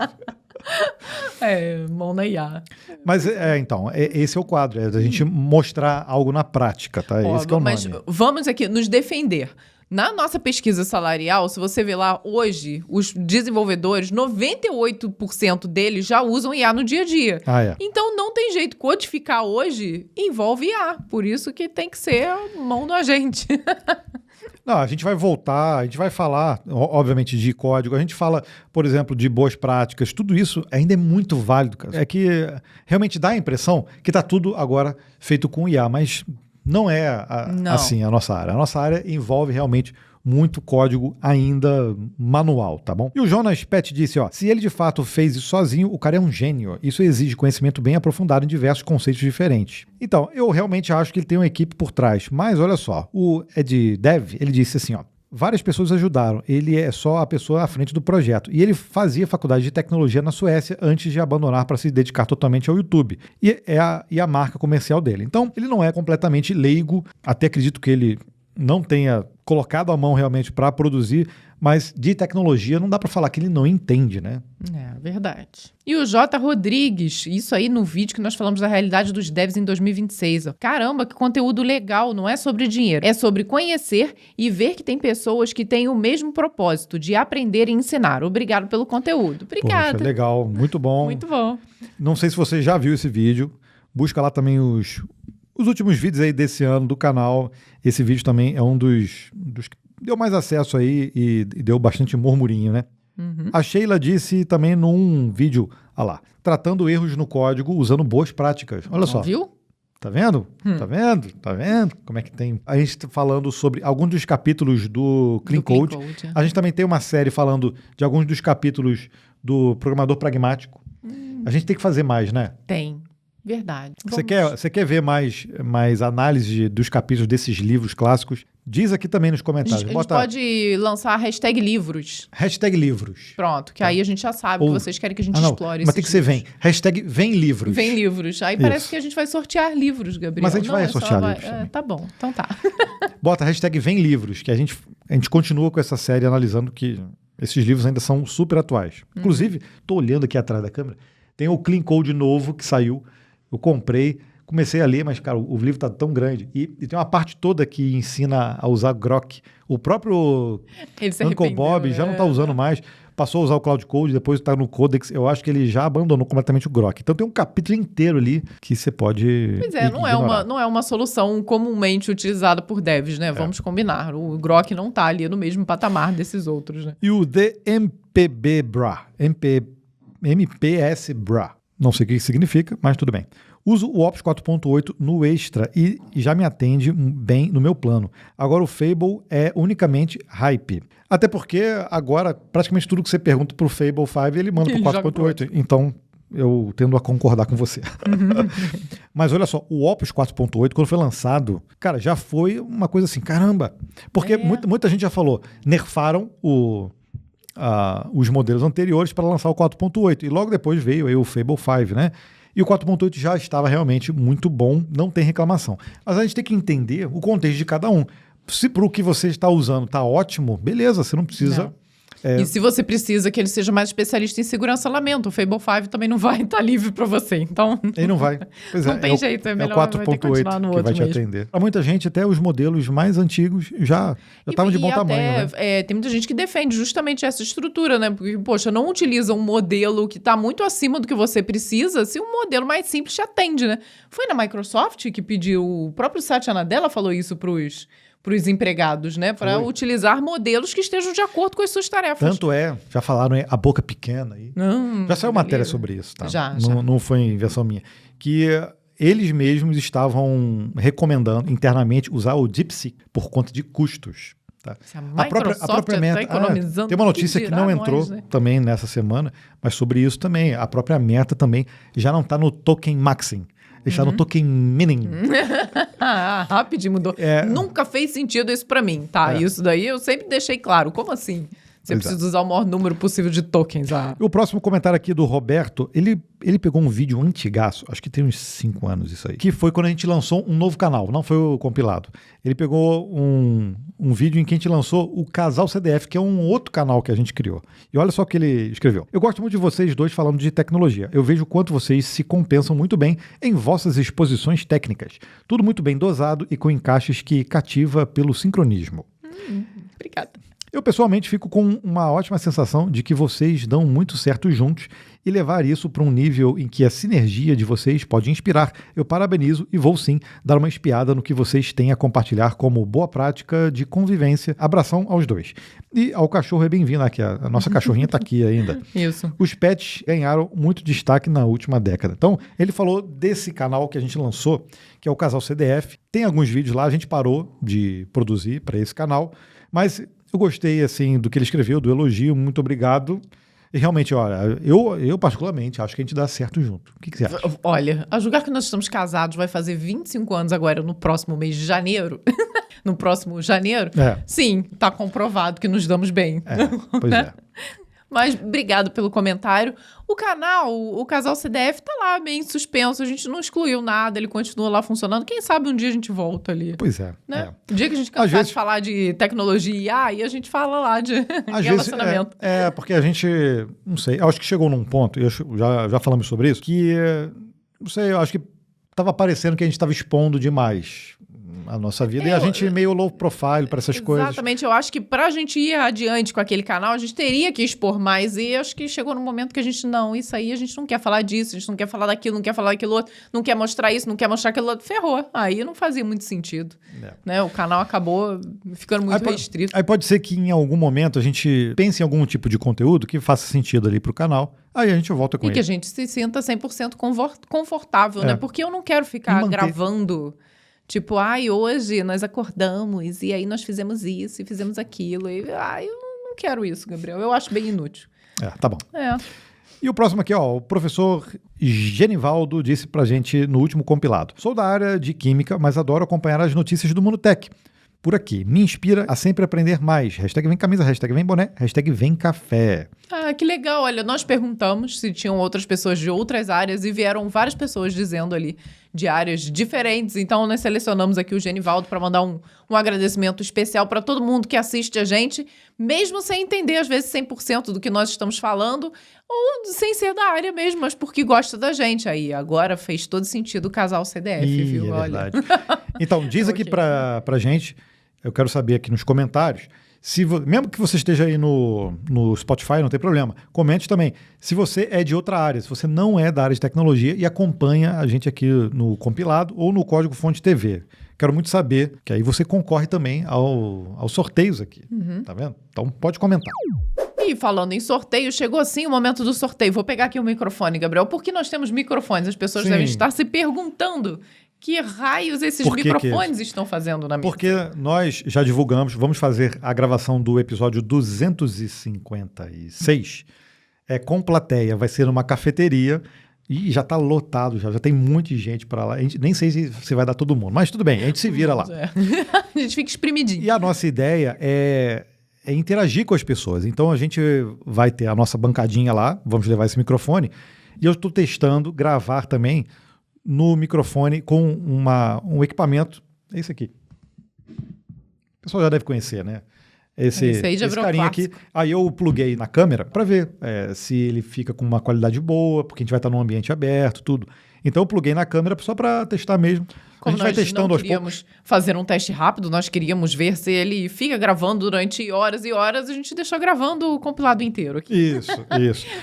Mão na IA. Mas, então, esse é o quadro, a gente mostrar algo na prática, tá? Esse que é o nome. Mas vamos aqui nos defender. Na nossa pesquisa salarial, se você ver lá hoje, os desenvolvedores, 98% deles já usam IA no dia a dia. Então não tem jeito, codificar hoje envolve IA, por isso que tem que ser mão no agente. Não, a gente vai voltar, a gente vai falar, obviamente, de código, a gente fala, por exemplo, de boas práticas, tudo isso ainda é muito válido, cara. É que realmente dá a impressão que está tudo agora feito com IA, mas não é assim a nossa área. A nossa área envolve realmente muito código ainda manual, tá bom? E o Jonas Pett disse, ó, se ele de fato fez isso sozinho, o cara é um gênio. Isso exige conhecimento bem aprofundado em diversos conceitos diferentes. Então, eu realmente acho que ele tem uma equipe por trás. Mas, olha só, o Ed Dev, ele disse assim, ó, várias pessoas ajudaram, ele é só a pessoa à frente do projeto. E ele fazia faculdade de tecnologia na Suécia antes de abandonar para se dedicar totalmente ao YouTube. E a marca comercial dele. Então, ele não é completamente leigo, até acredito que ele não tenha colocado a mão realmente para produzir, mas de tecnologia não dá para falar que ele não entende, né? É verdade. E o J. Rodrigues, isso aí no vídeo que nós falamos da realidade dos devs em 2026. Ó. Caramba, que conteúdo legal, não é sobre dinheiro. É sobre conhecer e ver que tem pessoas que têm o mesmo propósito de aprender e ensinar. Obrigado pelo conteúdo. Obrigada. Poxa, legal, muito bom. Muito bom. Não sei se você já viu esse vídeo. Busca lá também os últimos vídeos aí desse ano do canal. Esse vídeo também é um dos que deu mais acesso aí e deu bastante murmurinho, né? Uhum. A Sheila disse também num vídeo, tratando erros no código usando boas práticas. Olha só. Viu? Tá vendo? Tá vendo? Tá vendo? Como é que tem? A gente tá falando sobre alguns dos capítulos do Clean Code. A gente também tem uma série falando de alguns dos capítulos do Programador Pragmático. A gente tem que fazer mais, né? Tem. Verdade. Você quer ver mais análise dos capítulos desses livros clássicos? Diz aqui também nos comentários. A gente pode lançar a hashtag livros. Hashtag livros. Pronto, que aí a gente já sabe que vocês querem que a gente explore. Mas tem que ser vem. Hashtag vem livros. Vem livros. Aí parece que a gente vai sortear livros, Gabriel. Mas a gente vai sortear livros. Tá bom, então tá. Bota hashtag vem livros, que a gente continua com essa série analisando que esses livros ainda são super atuais. Inclusive, tô olhando aqui atrás da câmera, tem o Clean Code novo que saiu. Eu comprei, comecei a ler, mas, cara, o livro tá tão grande. E tem uma parte toda que ensina a usar Grok. O próprio Uncle Bob já não tá usando mais. Passou a usar o Cloud Code, depois tá no Codex. Eu acho que ele já abandonou completamente o Grok. Então tem um capítulo inteiro ali que você pode não é uma solução comumente utilizada por devs, né? Vamos combinar. O Grok não tá ali no mesmo patamar desses outros, né? E o DMPB BRA. MPS BRA. Não sei o que significa, mas tudo bem. Uso o Opus 4.8 no Extra e já me atende bem no meu plano. Agora o Fable é unicamente hype. Até porque agora praticamente tudo que você pergunta pro Fable 5 ele manda pro 4.8. Então eu tendo a concordar com você. Mas olha só, o Opus 4.8 quando foi lançado, cara, já foi uma coisa assim, caramba. Porque muita gente já falou, nerfaram os modelos anteriores para lançar o 4.8. E logo depois veio aí o Fable 5, né? E o 4.8 já estava realmente muito bom, não tem reclamação. Mas a gente tem que entender o contexto de cada um. Se para o que você está usando está ótimo, beleza, você não precisa... E se você precisa que ele seja mais especialista em segurança, lamento. O Fable 5 também não vai estar livre para você, então... Ele não vai. Pois não tem jeito, é melhor o 4.8 que vai te atender. Para muita gente, até os modelos mais antigos já estavam de bom tamanho. Né? Tem muita gente que defende justamente essa estrutura, né? Porque, poxa, não utiliza um modelo que está muito acima do que você precisa se um modelo mais simples te atende, né? Foi na Microsoft que pediu, o próprio Satya Nadella falou isso para os empregados, né? Para utilizar modelos que estejam de acordo com as suas tarefas. Tanto já falaram a boca pequena aí. Já saiu matéria sobre isso, tá? Já. Não foi invenção minha. Que eles mesmos estavam recomendando internamente usar o DeepSeek por conta de custos. Tá? A própria Meta está economizando. Tem uma notícia que não entrou também nessa semana, mas sobre isso também. A própria Meta também já não está no token maxing. Está no token mining. Rapidinho mudou. Nunca fez sentido isso para mim, tá? Isso daí eu sempre deixei claro. Como assim? Você precisa usar o maior número possível de tokens. O próximo comentário aqui do Roberto, ele pegou um vídeo antigaço, acho que tem uns 5 anos isso aí, que foi quando a gente lançou um novo canal, não foi o compilado. Ele pegou um vídeo em que a gente lançou o Casal CDF, que é um outro canal que a gente criou. E olha só o que ele escreveu. Eu gosto muito de vocês dois falando de tecnologia. Eu vejo o quanto vocês se compensam muito bem em vossas exposições técnicas. Tudo muito bem dosado e com encaixes que cativa pelo sincronismo. Obrigada. Eu, pessoalmente, fico com uma ótima sensação de que vocês dão muito certo juntos e levar isso para um nível em que a sinergia de vocês pode inspirar. Eu parabenizo e vou, sim, dar uma espiada no que vocês têm a compartilhar como boa prática de convivência. Abração aos dois. E ao cachorro é bem-vindo aqui. A nossa cachorrinha está aqui ainda. Isso. Os pets ganharam muito destaque na última década. Então, ele falou desse canal que a gente lançou, que é o Casal CDF. Tem alguns vídeos lá, a gente parou de produzir para esse canal, mas... eu gostei, assim, do que ele escreveu, do elogio, muito obrigado. E realmente, olha, eu particularmente acho que a gente dá certo junto. O que você acha? Olha, a julgar que nós estamos casados vai fazer 25 anos agora, no próximo mês de janeiro. No próximo janeiro. Sim, tá comprovado que nos damos bem. Pois é. Mas obrigado pelo comentário. O canal, o Casal CDF, tá lá meio suspenso. A gente não excluiu nada, ele continua lá funcionando. Quem sabe um dia a gente volta ali. Pois é. Né? O dia que a gente cansar de falar de tecnologia e IA, aí a gente fala lá de relacionamento. Porque a gente, não sei, eu acho que chegou num ponto, e já falamos sobre isso, que, não sei, eu acho que estava parecendo que a gente estava expondo demais a nossa vida, e a gente meio low profile para essas coisas. Exatamente, eu acho que pra gente ir adiante com aquele canal, a gente teria que expor mais, e acho que chegou num momento que a gente, isso aí a gente não quer falar disso, a gente não quer falar daquilo, não quer falar daquilo outro, não quer mostrar isso, não quer mostrar aquilo outro, ferrou. Aí não fazia muito sentido. Né? O canal acabou ficando muito restrito. Aí pode ser que em algum momento a gente pense em algum tipo de conteúdo que faça sentido ali pro canal, aí a gente volta com ele. E que a gente se sinta 100% confortável, né? Porque eu não quero ficar gravando... tipo, hoje nós acordamos e aí nós fizemos isso e fizemos aquilo. E, eu não quero isso, Gabriel. Eu acho bem inútil. Tá bom. E o próximo aqui, o professor Genivaldo disse pra gente no último compilado. Sou da área de química, mas adoro acompanhar as notícias do Mundo Tech. Por aqui. Me inspira a sempre aprender mais. Hashtag vem camisa, hashtag vem boné, hashtag vem café. Que legal. Olha, nós perguntamos se tinham outras pessoas de outras áreas e vieram várias pessoas dizendo ali de áreas diferentes. Então, nós selecionamos aqui o Genivaldo para mandar um agradecimento especial para todo mundo que assiste a gente, mesmo sem entender, às vezes, 100% do que nós estamos falando, ou sem ser da área mesmo, mas porque gosta da gente. Aí, agora fez todo sentido o Casal CDF, viu? É verdade. Então, diz aqui pra gente, eu quero saber aqui nos comentários, mesmo que você esteja aí no Spotify, não tem problema. Comente também. Se você é de outra área, se você não é da área de tecnologia e acompanha a gente aqui no compilado ou no Código Fonte TV. Quero muito saber, que aí você concorre também aos sorteios aqui. Tá vendo? Então pode comentar. E falando em sorteio, chegou assim o momento do sorteio. Vou pegar aqui o microfone, Gabriel. Por que nós temos microfones? As pessoas devem estar se perguntando que raios esses microfones estão fazendo na mesa. Porque nós já divulgamos, vamos fazer a gravação do episódio 256 com plateia. Vai ser numa cafeteria e já está lotado, já tem muita gente para lá. A gente, nem sei se vai dar todo mundo, mas tudo bem, a gente se vira lá. A gente fica espremidinho. E a nossa ideia é interagir com as pessoas. Então a gente vai ter a nossa bancadinha lá, vamos levar esse microfone, e eu estou testando gravar também no microfone com um equipamento, é esse aqui. O pessoal já deve conhecer, né? Esse carinha aqui. Aí eu pluguei na câmera para ver se ele fica com uma qualidade boa, porque a gente vai estar num ambiente aberto, tudo. Então eu pluguei na câmera só para testar mesmo. Como a gente vai testando nós não queríamos fazer um teste rápido, nós queríamos ver se ele fica gravando durante horas e horas, a gente deixou gravando o compilado inteiro aqui. Isso.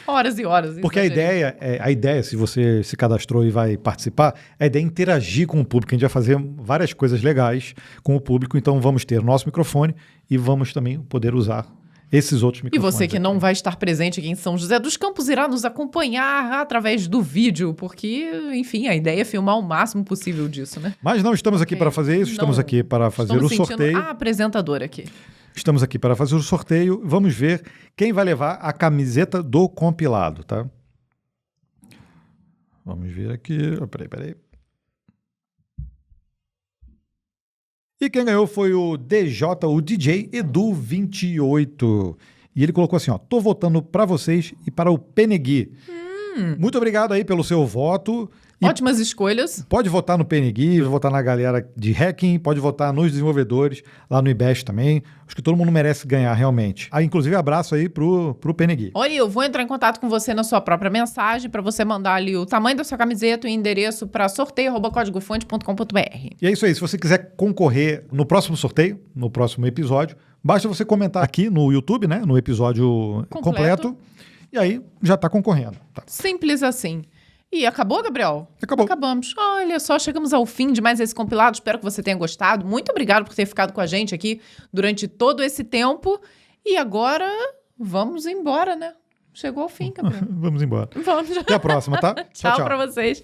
Horas e horas. Porque a ideia, se você se cadastrou e vai participar, a ideia é interagir com o público. A gente vai fazer várias coisas legais com o público, então vamos ter nosso microfone e vamos também poder usar esses outros microfones. E você que não vai estar presente aqui em São José dos Campos irá nos acompanhar através do vídeo, porque, enfim, a ideia é filmar o máximo possível disso, né? Mas não estamos aqui para fazer isso, estamos aqui para fazer o sorteio. A apresentadora aqui. Estamos aqui para fazer o sorteio. Vamos ver quem vai levar a camiseta do compilado, tá? Vamos ver aqui. Peraí. E quem ganhou foi o DJ Edu28. E ele colocou assim, ó, tô votando para vocês e para o Penegui. Muito obrigado aí pelo seu voto. Ótimas escolhas. Pode votar no Penegui, pode votar na galera de hacking, pode votar nos desenvolvedores, lá no IBEST também. Acho que todo mundo merece ganhar, realmente. Inclusive, abraço aí pro Penegui. Olha, eu vou entrar em contato com você na sua própria mensagem para você mandar ali o tamanho da sua camiseta e o endereço para sorteio@códigofonte.com.br. E é isso aí. Se você quiser concorrer no próximo sorteio, no próximo episódio, basta você comentar aqui no YouTube, né? No episódio completo e aí já está concorrendo. Tá. Simples assim. E acabou, Gabriel? Acabou. Acabamos. Olha só, chegamos ao fim de mais esse compilado. Espero que você tenha gostado. Muito obrigado por ter ficado com a gente aqui durante todo esse tempo. E agora, vamos embora, né? Chegou ao fim, Gabriel. Vamos embora. Vamos. Até a próxima, tá? Tchau pra vocês.